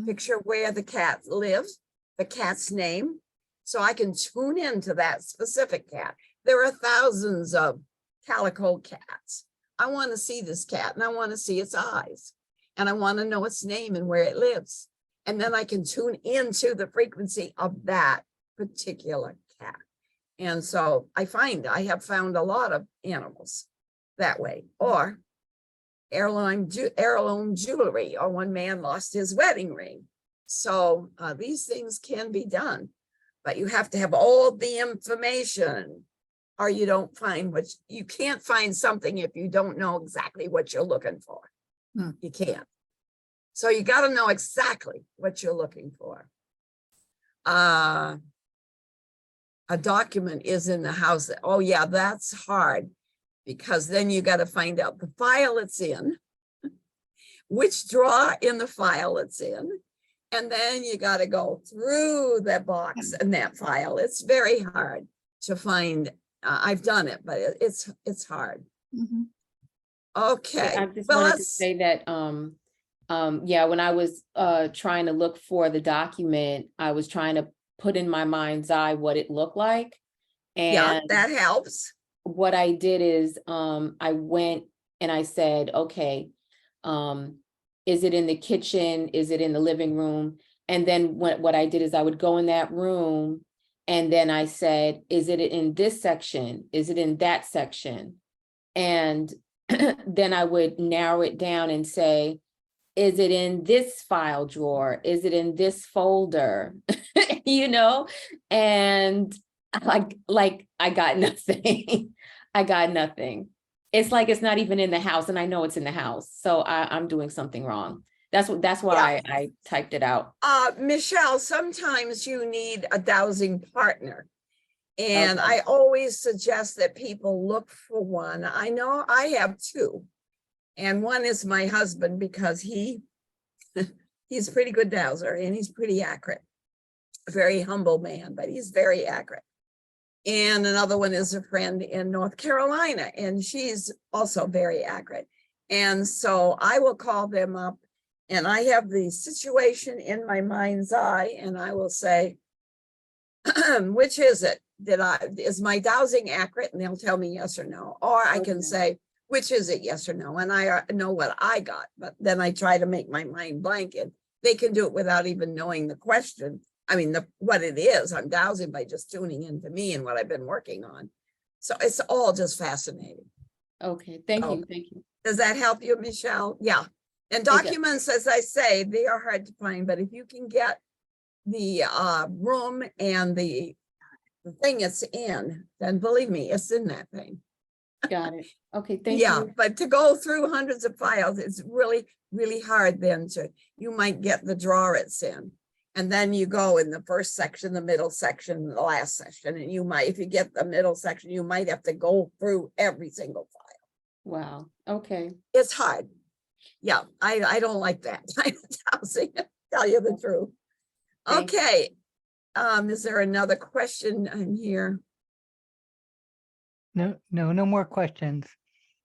picture where the cat lives, the cat's name, so I can tune into that specific cat. There are thousands of calico cats. I want to see this cat, and I want to see its eyes, and I want to know its name and where it lives. And then I can tune into the frequency of that particular cat. And so I have found a lot of animals that way, or heirloom jewelry, or one man lost his wedding ring. So these things can be done, but you have to have all the information, or you don't find you can't find something if you don't know exactly what you're looking for. You can't. So you got to know exactly what you're looking for. A document is in the house. Oh yeah, that's hard, because then you got to find out the file it's in, which drawer in the file it's in, and then you got to go through that box and that file. It's very hard to find. I've done it, but it's hard. Okay. I just wanted to say that, yeah, when I was trying to look for the document, I was trying to put in my mind's eye what it looked like. And yeah, that helps. What I did is I went and I said, okay, is it in the kitchen? Is it in the living room? And then what I did is I would go in that room, and then I said, is it in this section? Is it in that section? And then I would narrow it down and say, is it in this file drawer? Is it in this folder? You know, and like I got nothing. I got nothing. It's like it's not even in the house, and I know it's in the house. So I'm doing something wrong. That's why I typed it out. Michelle, sometimes you need a dowsing partner. And Okay. I always suggest that people look for one. I know I have two. And one is my husband, because he's a pretty good dowser, and he's pretty accurate. A very humble man, but he's very accurate. And another one is a friend in North Carolina, and she's also very accurate. And so I will call them up, and I have the situation in my mind's eye, and I will say, which is it? Is my dowsing accurate? And they'll tell me yes or no. Or I can say, which is it, yes or no? And I know what I got, but then I try to make my mind blank, and they can do it without even knowing the question. I mean, what it is. I'm dowsing by just tuning into me and what I've been working on. So it's all just fascinating. Okay, thank you. Thank you. Does that help you, Michelle? Yeah. And does. documents, as I say, they are hard to find, but if you can get the room and the thing it's in, then believe me, it's in that thing. Got it. Okay, thank Yeah, you. but to go through hundreds of files, it's really, really hard then you might get the drawer it's in. And then you go in the first section, the middle section, the last section. And you might, if you get the middle section, you might have to go through every single file. Wow. Okay. It's hard. Yeah, I don't like that. I'll tell you the truth. Thank you. Okay. Is there another question in here? No more questions.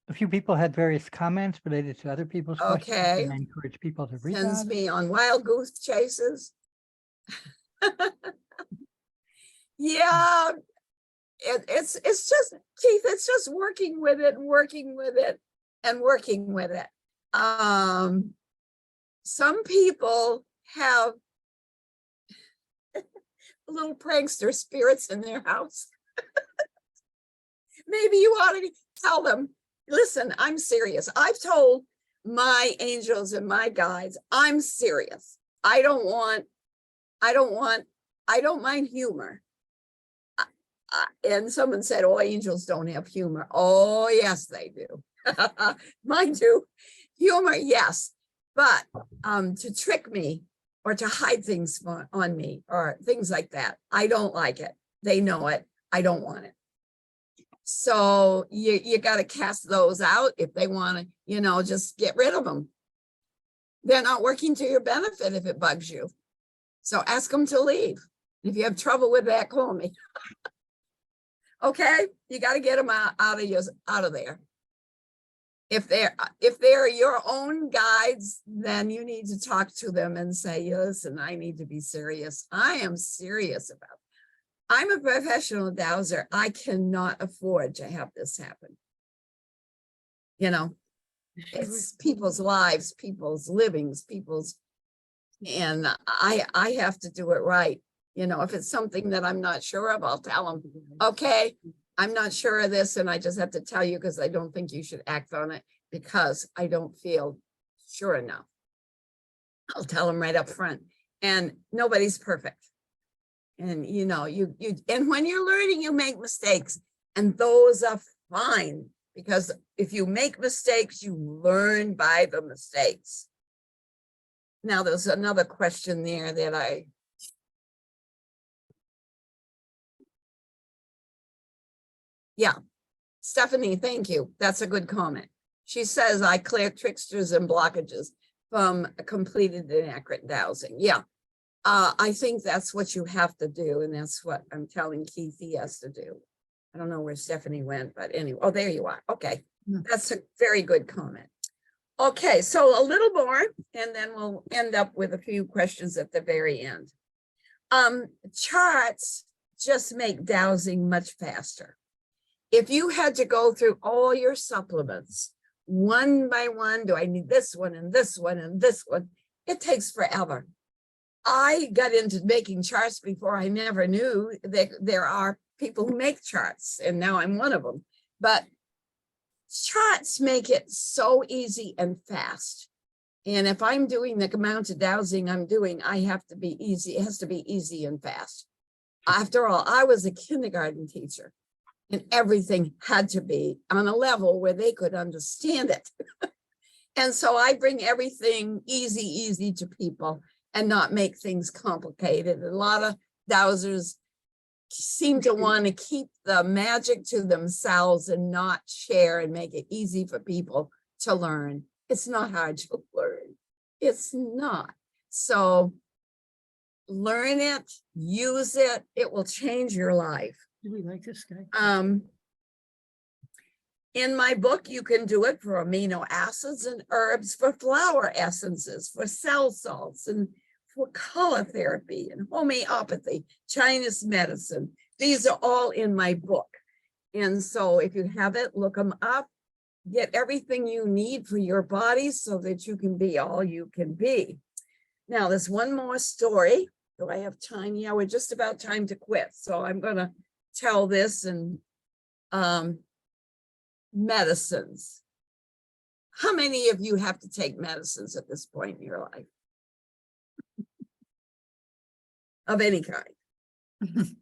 A few people had various comments related to other people's questions, Okay. and I encourage people to read Sends that. me on wild goose chases. Yeah, it's just, Keith, it's just working with it and working with it and working with it. Some people have little prankster spirits in their house. Maybe you ought to tell them, listen, I'm serious. I've told my angels and my guides, I'm serious. I don't mind humor. And someone said, oh, angels don't have humor. Oh, yes, they do. Mine do. Humor, yes. But to trick me or to hide things on me or things like that, I don't like it. They know it. I don't want it. So you got to cast those out if they want to, just get rid of them. They're not working to your benefit if it bugs you. So ask them to leave. If you have trouble with that, call me. Okay, you got to get them out of there. If they're your own guides, then you need to talk to them and say, listen, I need to be serious. I am serious about it. I'm a professional dowser. I cannot afford to have this happen. It's people's lives, people's livings, and I have to do it right. If it's something that I'm not sure of, I'll tell them, okay, I'm not sure of this, and I just have to tell you because I don't think you should act on it because I don't feel sure enough. I'll tell them right up front. And nobody's perfect. And and when you're learning, you make mistakes, and those are fine, because if you make mistakes, you learn by the mistakes. Now, there's another question there that yeah, Stephanie, thank you. That's a good comment. She says, I clear tricksters and blockages from a completed inaccurate dowsing. Yeah, I think that's what you have to do. And that's what I'm telling Keith he has to do. I don't know where Stephanie went, but anyway, oh, there you are. Okay, that's a very good comment. Okay, so a little more, and then we'll end up with a few questions at the very end. Charts just make dowsing much faster. If you had to go through all your supplements one by one, do I need this one and this one and this one? It takes forever. I got into making charts before I never knew that there are people who make charts, and now I'm one of them. But charts make it so easy and fast. And if I'm doing the amount of dowsing I'm doing, I have to be easy. It has to be easy and fast. After all, I was a kindergarten teacher, and everything had to be on a level where they could understand it. And so I bring everything easy to people and not make things complicated. A lot of dowsers seem to want to keep the magic to themselves and not share and make it easy for people to learn. It's not hard to learn. It's not. So learn it, use it. It will change your life. Do we like this guy? In my book, you can do it for amino acids and herbs, for flower essences, for cell salts, and for color therapy and homeopathy, Chinese medicine. These are all in my book. And so if you have it, look them up, get everything you need for your body so that you can be all you can be. Now, there's one more story. Do I have time? Yeah, we're just about time to quit. So I'm going to tell this. And medicines. How many of you have to take medicines at this point in your life? Of any kind?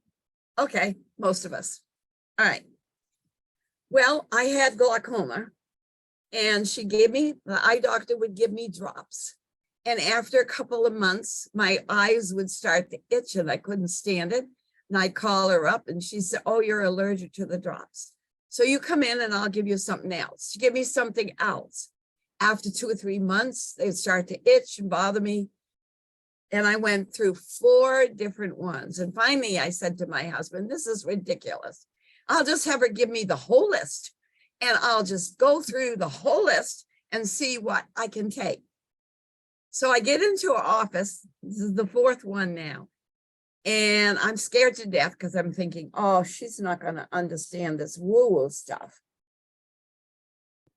Okay, most of us. All right. Well, I had glaucoma, and the eye doctor would give me drops. And after a couple of months, my eyes would start to itch and I couldn't stand it. And I'd call her up and she said, oh, you're allergic to the drops. So you come in and I'll give you something else. She gave me something else. After 2 or 3 months, they'd start to itch and bother me. And I went through 4 different ones. And finally, I said to my husband, this is ridiculous. I'll just have her give me the whole list and I'll just go through the whole list and see what I can take. So I get into her office. This is the fourth one now. And I'm scared to death because I'm thinking, oh, she's not going to understand this woo-woo stuff.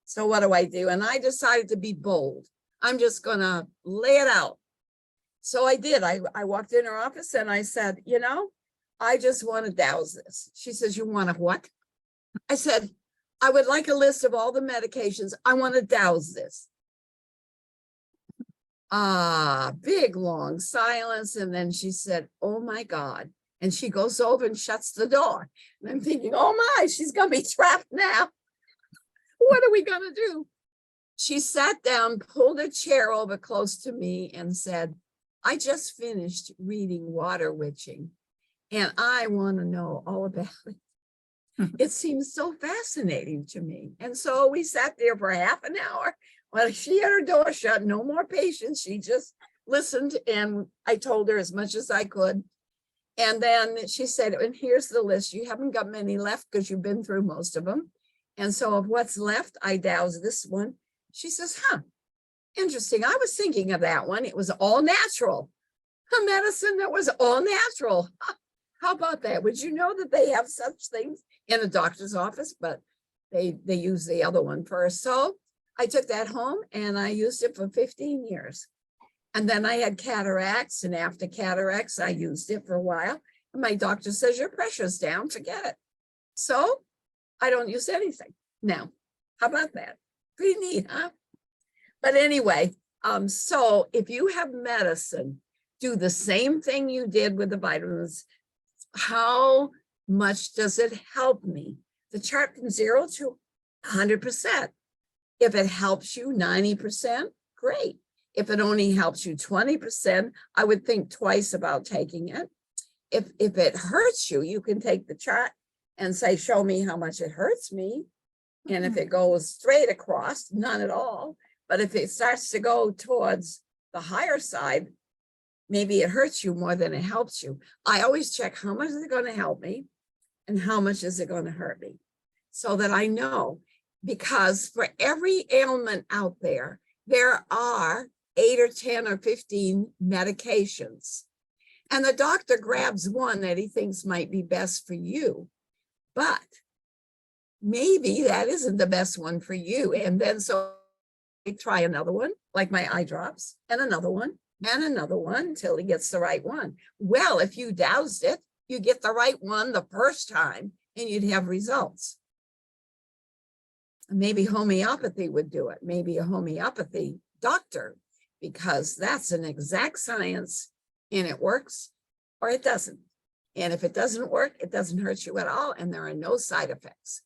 So what do? And I decided to be bold. I'm just going to lay it out. So I did. I walked in her office and I said, you know, I just want to Dowse this. She says, you want to what? I said, I would like a list of all the medications. I want to Dowse this. Big long silence. And then she said, oh my God. And she goes over and shuts the door. And I'm thinking, oh my, she's going to be trapped now. What are we going to do? She sat down, pulled a chair over close to me and said, I just finished reading Water Witching and I want to know all about it. It seems so fascinating to me. And so we sat there for half an hour. Well, she had her door shut, no more patients. She just listened and I told her as much as I could. And then she said, and here's the list. You haven't got many left because you've been through most of them. And so of what's left, I Dowse this one. She says, huh, interesting. I was thinking of that one. It was all natural. A medicine that was all natural. How about that? Would you know that they have such things in a doctor's office, but they use the other one first. So I took that home and I used it for 15 years. And then I had cataracts, and after cataracts, I used it for a while. And my doctor says, your pressure's down, forget it. So I don't use anything now. How about that? Pretty neat, huh? But anyway, so if you have medicine, do the same thing you did with the vitamins. How much does it help me? The chart from 0 to 100%. If it helps you 90%, great. If it only helps you 20%, I would think twice about taking it. If it hurts you, you can take the chart and say, show me how much it hurts me. And if it goes straight across, none at all. But if it starts to go towards the higher side, maybe it hurts you more than it helps you. I always check how much is it going to help me and how much is it going to hurt me, so that I know, because for every ailment out there, there are 8 or 10 or 15 medications. And the doctor grabs one that he thinks might be best for you, but maybe that isn't the best one for you. And then so I try another one, like my eye drops, and another one until he gets the right one. Well, if you Dowsed it, you get the right one the first time and you'd have results. Maybe homeopathy would do it. Maybe a homeopathy doctor, because that's an exact science and it works or it doesn't. And if it doesn't work, it doesn't hurt you at all. And there are no side effects.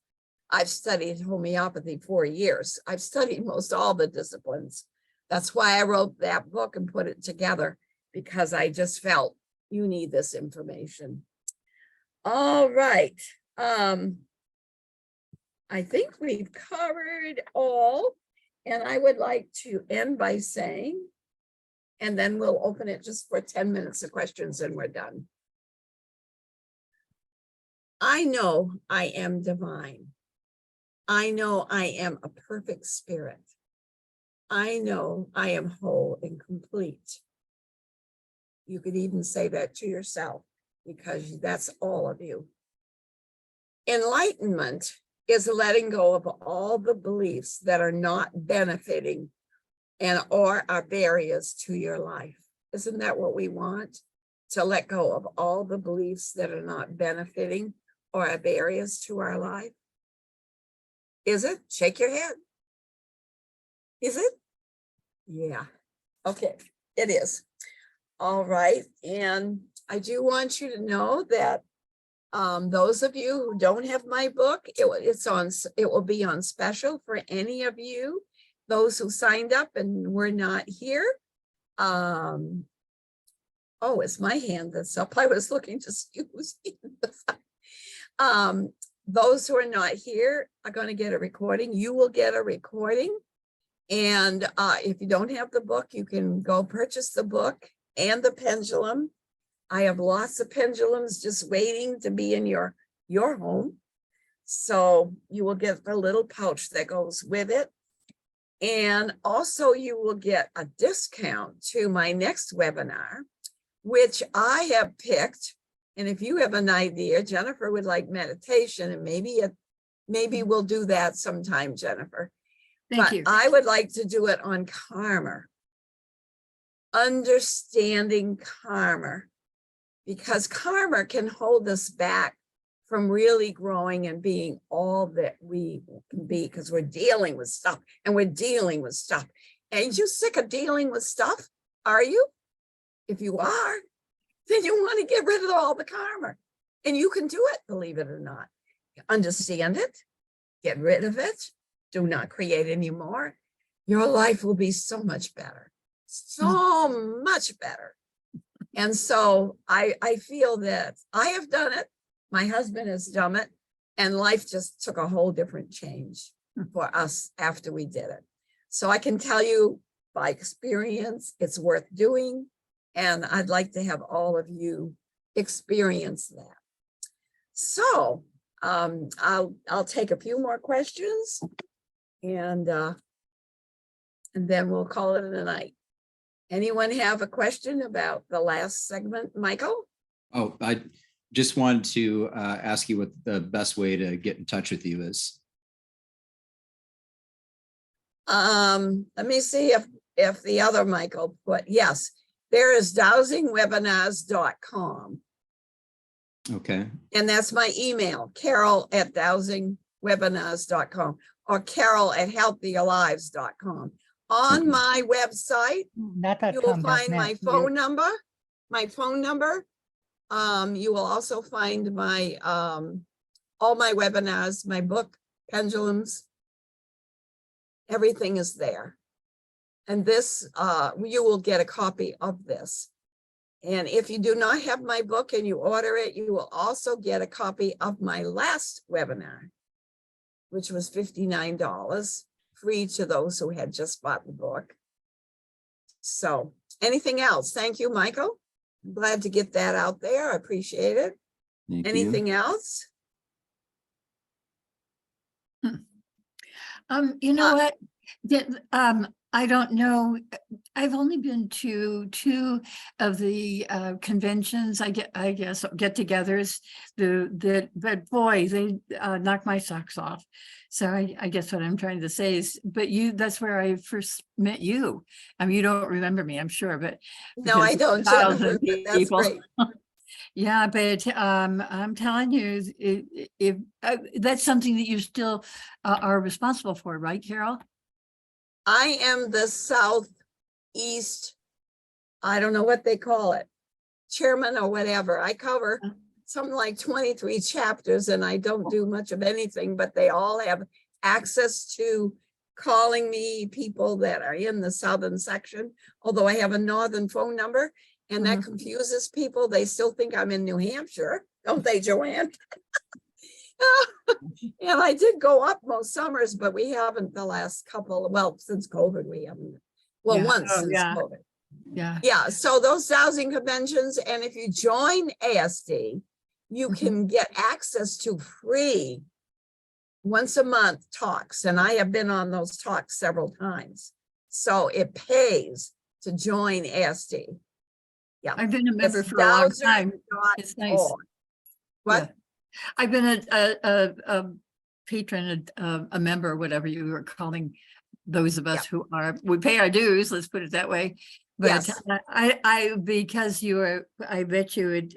I've studied homeopathy for years. I've studied most all the disciplines. That's why I wrote that book and put it together, because I just felt you need this information. All right. I think we've covered all, and I would like to end by saying, and then we'll open it just for 10 minutes of questions and we're done. I know I am divine. I know I am a perfect spirit. I know I am whole and complete. You could even say that to yourself, because that's all of you. Enlightenment is letting go of all the beliefs that are not benefiting and or are barriers to your life. Isn't that what we want? To let go of all the beliefs that are not benefiting or are barriers to our life? Is it? Shake your head. Is it? Yeah. Okay, it is. All right. And I do want you to know that those of you who don't have my book, it will be on special for any of you, those who signed up and were not here. Oh, it's my hand that's up. I was looking to see who's in the side. Those who are not here are going to get a recording. You will get a recording. And if you don't have the book, you can go purchase the book and the pendulum. I have lots of pendulums just waiting to be in your home. So you will get the little pouch that goes with it. And also you will get a discount to my next webinar, which I have picked. And if you have an idea, Jennifer would like meditation, and maybe we'll do that sometime, Jennifer. Thank But you. I would like to do it on karma, understanding karma, because karma can hold us back from really growing and being all that we can be, because we're dealing with stuff and we're dealing with stuff. And you sick of dealing with stuff? Are you? If you are, then you want to get rid of all the karma. And you can do it, believe it or not. Understand it, get rid of it, do not create any more. Your life will be so much better, so much better. And so I feel that I have done it. My husband has done it, and life just took a whole different change for us after we did it. So I can tell you by experience, it's worth doing. And I'd like to have all of you experience that. So I'll take a few more questions, and then we'll call it a night. Anyone have a question about the last segment, Michael? Oh, I just wanted to ask you what the best way to get in touch with you is. Let me see if the other Michael put, yes, there is dowsingwebinars.com. Okay. And that's my email, carol@dowsingwebinars.com or carol@healthyalives.com. On Okay. my website, Not you will .com, find my .net. phone number, you will also find my, all my webinars, my book, Pendulums. Everything is there. And this, you will get a copy of this. And if you do not have my book and you order it, you will also get a copy of my last webinar, which was $59, free to those who had just bought the book. So anything else? Thank you, Michael. I'm glad to get that out there. I appreciate it. Thank you. Anything else? You know what? I don't know. I've only been to 2 of the conventions, I guess, get-togethers. But boy, they knocked my socks off. So I guess what I'm trying to say is, but that's where I first met you. I mean, you don't remember me, I'm sure, but No, I because don't, Jennifer, thousands but of that's people. great. Yeah, but I'm telling you, if that's something that you still are responsible for, right, Carol? I am the Southeast, I don't know what they call it, chairman or whatever. I cover something like 23 chapters, and I don't do much of anything, but they all have access to calling me, people that are in the southern section, although I have a northern phone number, and that confuses people. They still think I'm in New Hampshire, don't they, Joanne? And I did go up most summers, but we haven't the last couple, well, since COVID, we haven't. Well, Yeah. once Oh, since yeah. COVID. Yeah. Yeah, so those dowsing conventions, and if you join ASD, you can get access to free once a month talks, and I have been on those talks several times. So it pays to join ASD. Yeah. I've been a member It's for a long time. It's nice. dowser.org. What? Yeah. I've been a patron, a member, whatever you were calling those of us who we pay our dues, let's put it that way. But Yes. I because I met you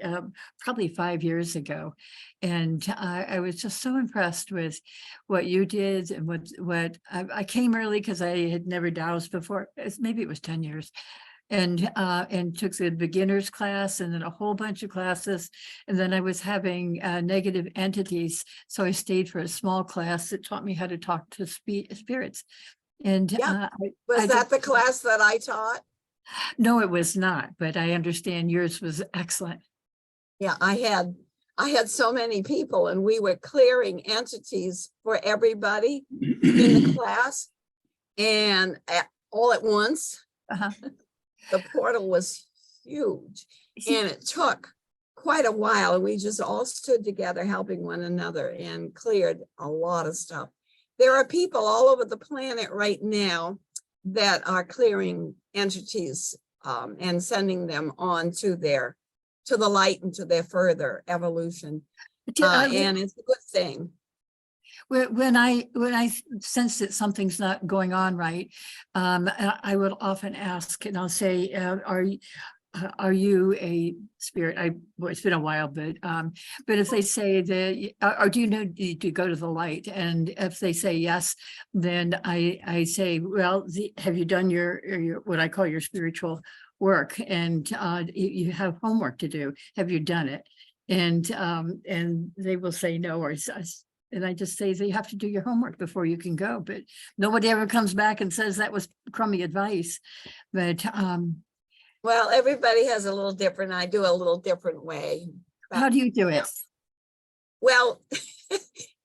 probably 5 years ago, and I was just so impressed with what you did and what I came early because I had never dowsed before. Maybe it was 10 years. And took the beginners class and then a whole bunch of classes. And then I was having negative entities. So I stayed for a small class that taught me how to talk to spirits. And Was that the class that I taught? No, it was not, but I understand yours was excellent. Yeah, I had so many people, and we were clearing entities for everybody in the class, and all at once. Uh-huh. The portal was huge, and it took quite a while, and we just all stood together helping one another and cleared a lot of stuff. There are people all over the planet right now that are clearing entities and sending them on to the light and to their further evolution. And it's a good thing. When I sense that something's not going on right, I will often ask, and I'll say, are you a spirit? Well, it's been a while, but if they say that, or do you need to go to the light? And if they say yes, then I say, well, have you done your what I call your spiritual work? And you have homework to do. Have you done it? And they will say no, and I just say that you have to do your homework before you can go. But nobody ever comes back and says that was crummy advice. But well, everybody has a little different. I do a little different way. how do you do it? Well,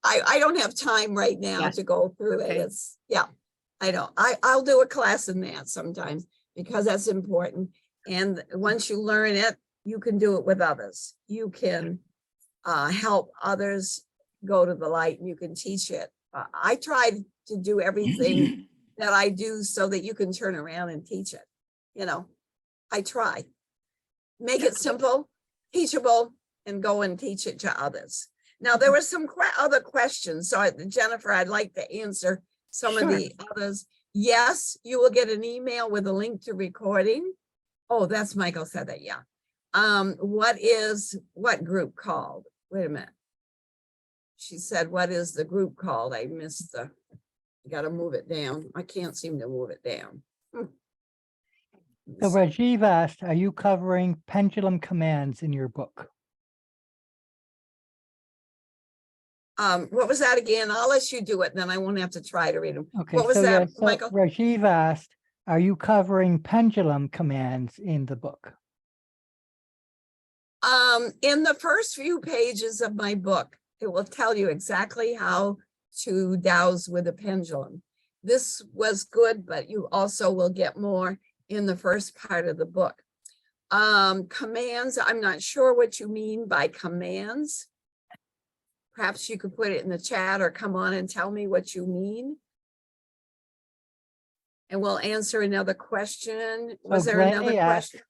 I don't have time right now Yeah. to go through Okay. it. It's, yeah, I don't. I'll do a class in that sometimes because that's important. And once you learn it, you can do it with others. You can help others go to the light, and you can teach it. I tried to do everything that I do so that you can turn around and teach it. You know, I try. Make it simple, teachable, and go and teach it to others. Now, there were some other questions. So Jennifer, I'd like to answer some of Sure. the others. Yes, you will get an email with a link to recording. Oh, that's Michael said that, yeah. What group called? Wait a minute. She said, what is the group called? I missed I gotta move it down. I can't seem to move it down. So Rajiv asked, are you covering pendulum commands in your book? What was that again? I'll let you do it, then I won't have to try to read them. Okay, What was so that, yeah, so Michael? Rajiv asked, are you covering pendulum commands in the book? In the first few pages of my book, it will tell you exactly how to dowse with a pendulum. This was good, but you also will get more in the first part of the book. Commands, I'm not sure what you mean by commands. Perhaps you could put it in the chat or come on and tell me what you mean. And we'll answer another question. Was there another question?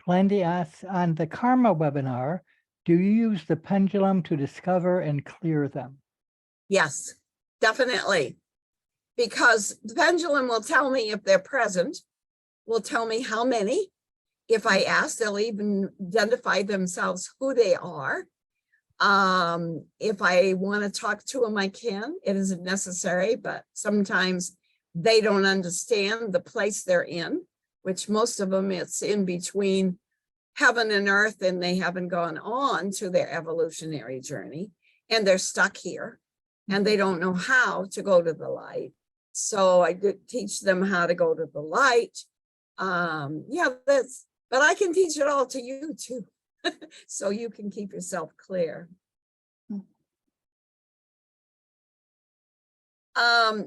Glendy asks, on the karma webinar, do you use the pendulum to discover and clear them? Yes, definitely. Because the pendulum will tell me if they're present, will tell me how many. If I ask, they'll even identify themselves who they are. If I want to talk to them, I can. It isn't necessary, but sometimes they don't understand the place they're in, which most of them it's in between heaven and earth, and they haven't gone on to their evolutionary journey, and they're stuck here, and they don't know how to go to the light. So I could teach them how to go to the light. Yeah, but I can teach it all to you too, so you can keep yourself clear.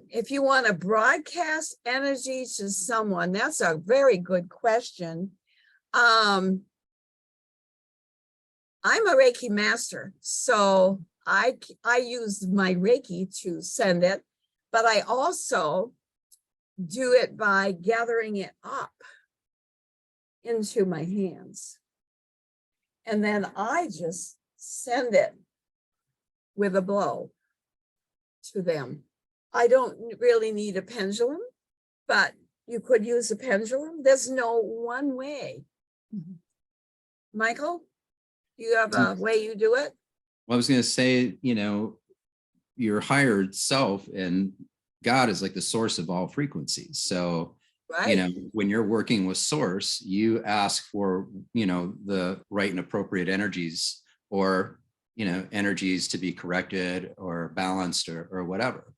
If you want to broadcast energy to someone, that's a very good question. I'm a Reiki master, so I use my Reiki to send it, but I also do it by gathering it up into my hands. And then I just send it with a blow to them. I don't really need a pendulum, but you could use a pendulum. There's no one way. Michael, do you have a way you do it? Well, I was going to say, your higher self and God is like the source of all frequencies. So, Right. when you're working with source, you ask for, the right and appropriate energies or, energies to be corrected or balanced or whatever.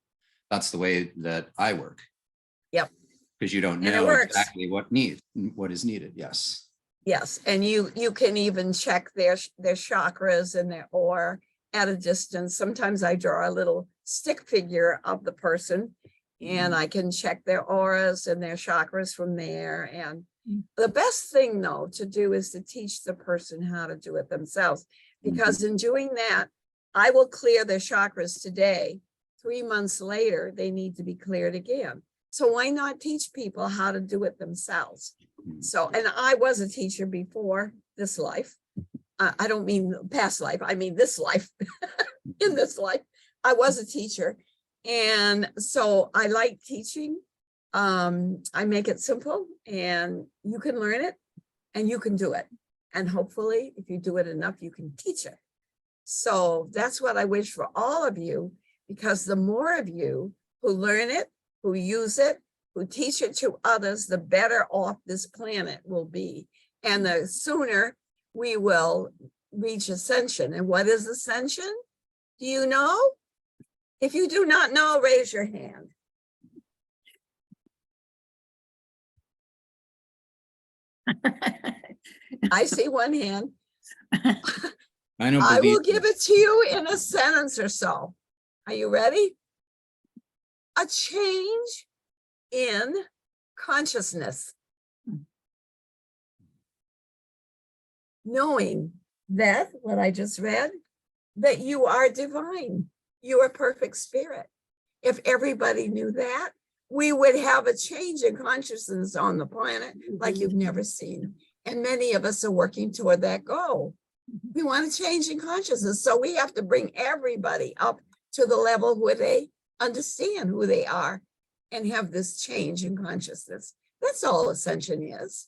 That's the way that I work. Yep. Because you don't And it know works. exactly what is needed. Yes. Yes, and you can even check their chakras and their aura at a distance. Sometimes I draw a little stick figure of the person, and I can check their auras and their chakras from there. And The best thing though to do is to teach the person how to do it themselves, because in doing that, I will clear their chakras today. 3 months later, they need to be cleared again. So why not teach people how to do it themselves? So, and I was a teacher before this life. I don't mean past life, I mean this life. In this life, I was a teacher. And so I like teaching. I make it simple and you can learn it and you can do it. And hopefully, if you do it enough, you can teach it. So that's what I wish for all of you, because the more of you who learn it, who use it, who teach it to others, the better off this planet will be. And the sooner we will reach ascension. And what is ascension? Do you know? If you do not know, raise your hand. I see one hand. I don't I will believe give it to you in a sentence or so. Are you ready? A change in consciousness. Knowing that, what I just read, that you are divine. You are perfect spirit. If everybody knew that, we would have a change in consciousness on the planet like you've never seen. And many of us are working toward that goal. We want to change in consciousness. So we have to bring everybody up to the level where they understand who they are and have this change in consciousness. That's all ascension is.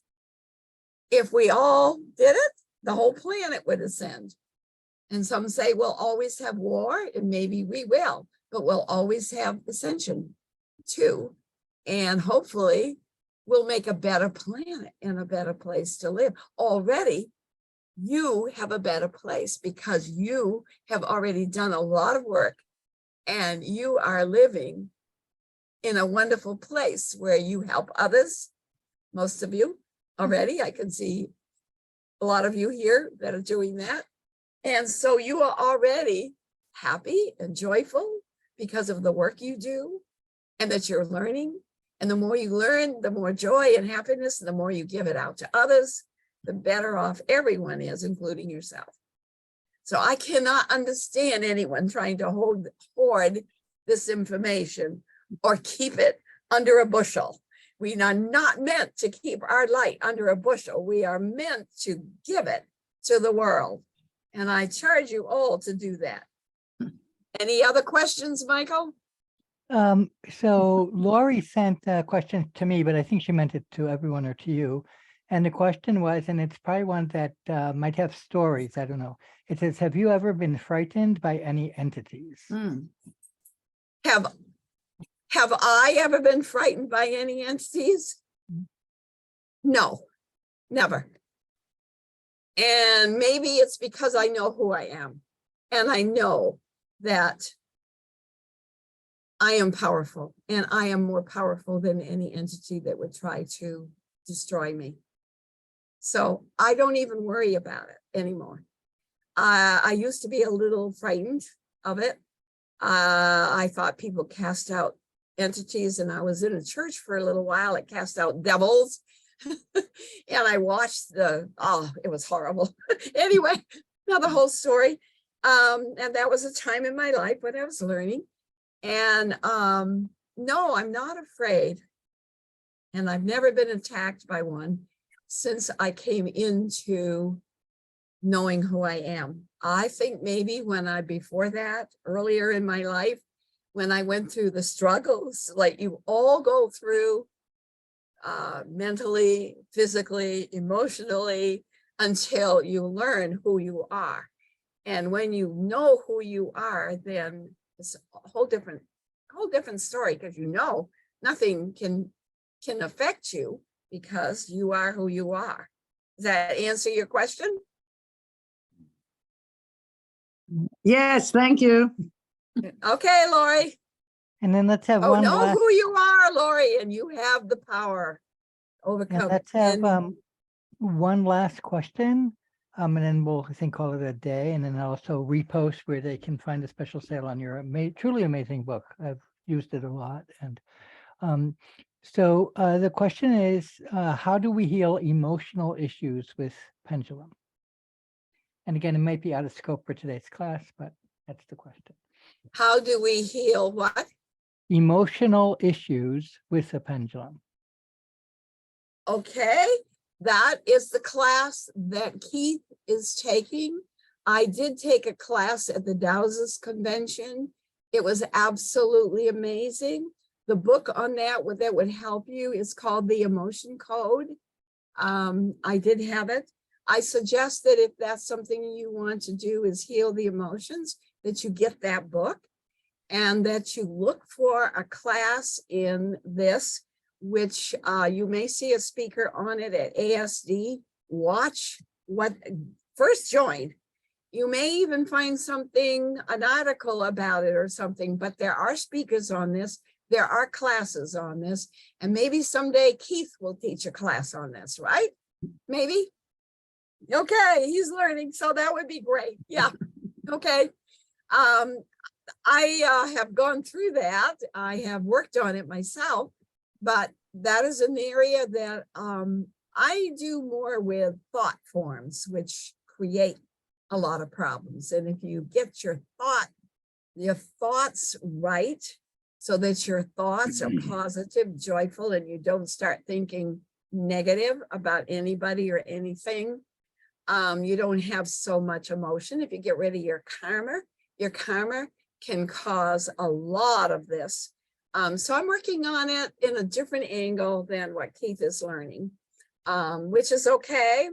If we all did it, the whole planet would ascend. And some say we'll always have war, and maybe we will, but we'll always have ascension too. And hopefully we'll make a better planet and a better place to live. Already, you have a better place because you have already done a lot of work and you are living in a wonderful place where you help others. Most of you already, I can see a lot of you here that are doing that. And so you are already happy and joyful because of the work you do and that you're learning. And the more you learn, the more joy and happiness, and the more you give it out to others, the better off everyone is, including yourself. So I cannot understand anyone trying to hoard this information or keep it under a bushel. We are not meant to keep our light under a bushel. We are meant to give it to the world. And I charge you all to do that. Any other questions, Michael? So Lori sent a question to me, but I think she meant it to everyone or to you. And the question was, and it's probably one that might have stories, I don't know. It says, have you ever been frightened by any entities? Have I ever been frightened by any entities? No, never. And maybe it's because I know who I am. And I know that I am powerful, and I am more powerful than any entity that would try to destroy me. So I don't even worry about it anymore. I used to be a little frightened of it. I thought people cast out entities, and I was in a church for a little while. It cast out devils. And I watched it was horrible. Anyway, another whole story. And that was a time in my life when I was learning. And no, I'm not afraid. And I've never been attacked by one since I came into knowing who I am. I think maybe before that, earlier in my life, when I went through the struggles, like you all go through, mentally, physically, emotionally, until you learn who you are. And when you know who you are, then it's a whole different story, because you know nothing can affect you because you are who you are. Does that answer your question? Yes, thank you. Okay, Lori. And then let's have Oh, one know last, who you are, Lori, and you have the power to and overcome. let's have And one last question. And then we'll, I think, call it a day, and then I'll also repost where they can find a special sale on your truly amazing book. I've used it a lot. And So the question is, how do we heal emotional issues with Pendulum? And again, it might be out of scope for today's class, but that's the question. How do we heal what? Emotional issues with the Pendulum. Okay, that is the class that Keith is taking. I did take a class at the Dowse convention. It was absolutely amazing. The book on that would help you is called The Emotion Code. I did have it. I suggest that if that's something you want to do is heal the emotions, that you get that book and that you look for a class in this, which you may see a speaker on it at ASD. Watch what, first join. You may even find something, an article about it or something, but there are speakers on this. There are classes on this, and maybe someday Keith will teach a class on this, right? Maybe. Okay, he's learning, so that would be great. Yeah, okay. I have gone through that. I have worked on it myself, but that is an area that I do more with thought forms, which create a lot of problems. And if you get your thoughts right, so that your thoughts are positive, joyful, and you don't start thinking negative about anybody or anything, you don't have so much emotion. If you get rid of your karma can cause a lot of this. So I'm working on it in a different angle than what Keith is learning, which is okay.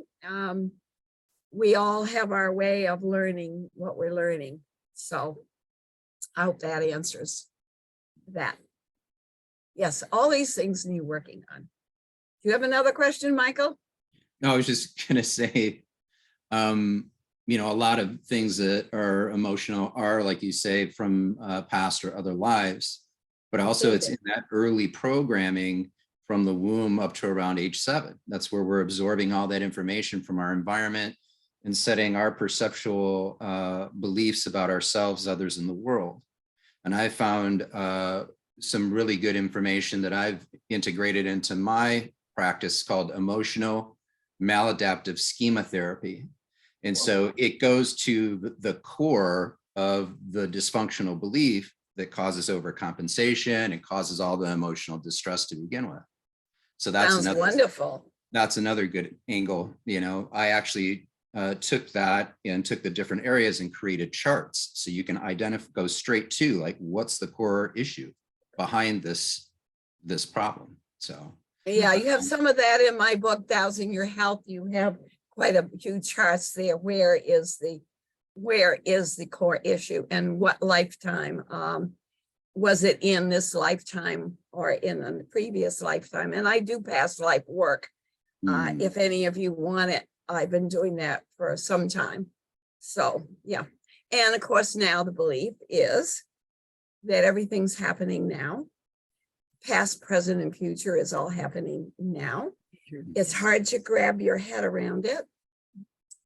We all have our way of learning what we're learning. So I hope that answers that. Yes, all these things need working on. Do you have another question, Michael? No, I was just gonna say, you know, a lot of things that are emotional are, like you say, from past or other lives, but also it's in that early programming from the womb up to around age 7. That's where we're absorbing all that information from our environment and setting our perceptual beliefs about ourselves, others, in the world. And I found some really good information that I've integrated into my practice called emotional maladaptive schema therapy. And so it goes to the core of the dysfunctional belief that causes overcompensation and causes all the emotional distress to begin with. So that's wonderful. That's another good angle. You know, I actually took that and took the different areas and created charts. So you can identify, go straight to like, what's the core issue behind this problem. So yeah, you have some of that in my book, Dowsing Your Health. You have quite a few charts there. Where is the core issue and what lifetime was it in this lifetime or in a previous lifetime? And I do past life work. If any of you want it, I've been doing that for some time. So yeah. And of course, now the belief is that everything's happening now. Past, present, and future is all happening now. It's hard to grab your head around it.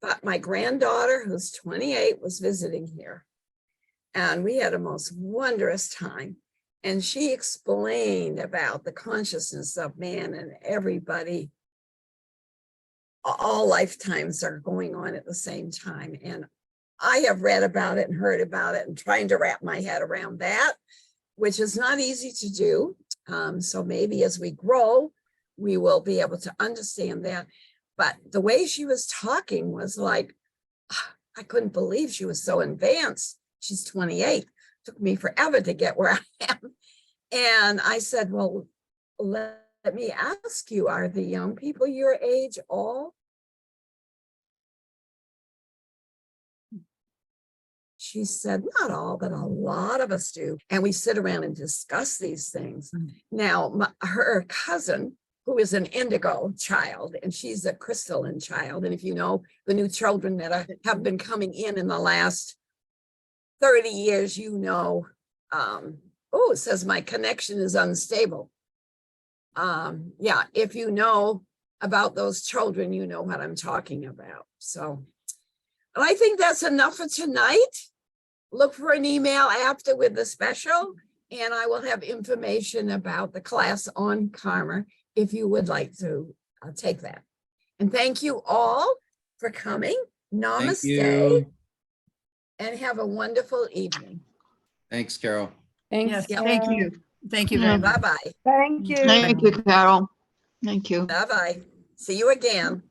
But my granddaughter, who's 28, was visiting here. And we had a most wondrous time. And she explained about the consciousness of man and everybody. All lifetimes are going on at the same time. And I have read about it and heard about it and trying to wrap my head around that, which is not easy to do. So maybe as we grow, we will be able to understand that. But the way she was talking was like, I couldn't believe she was so advanced. She's 28. Took me forever to get where I am. And I said, well, let me ask you, are the young people your age all? She said, not all, but a lot of us do. And we sit around and discuss these things. Now, her cousin, who is an indigo child, and she's a crystalline child. And if you know the new children that have been coming in the last 30 years, you know, it says my connection is unstable. Yeah, if you know about those children, you know what I'm talking about. So I think that's enough for tonight. Look for an email after with the special. And I will have information about the class on karma if you would like to take that. And thank you all for coming. Thank Namaste you. and have a wonderful evening. Thanks, Carol. Yes, Thanks. thank Carol. you. Thank you very much. Bye-bye. Thank you. Thank you, Carol. Thank you. Bye-bye. See you again.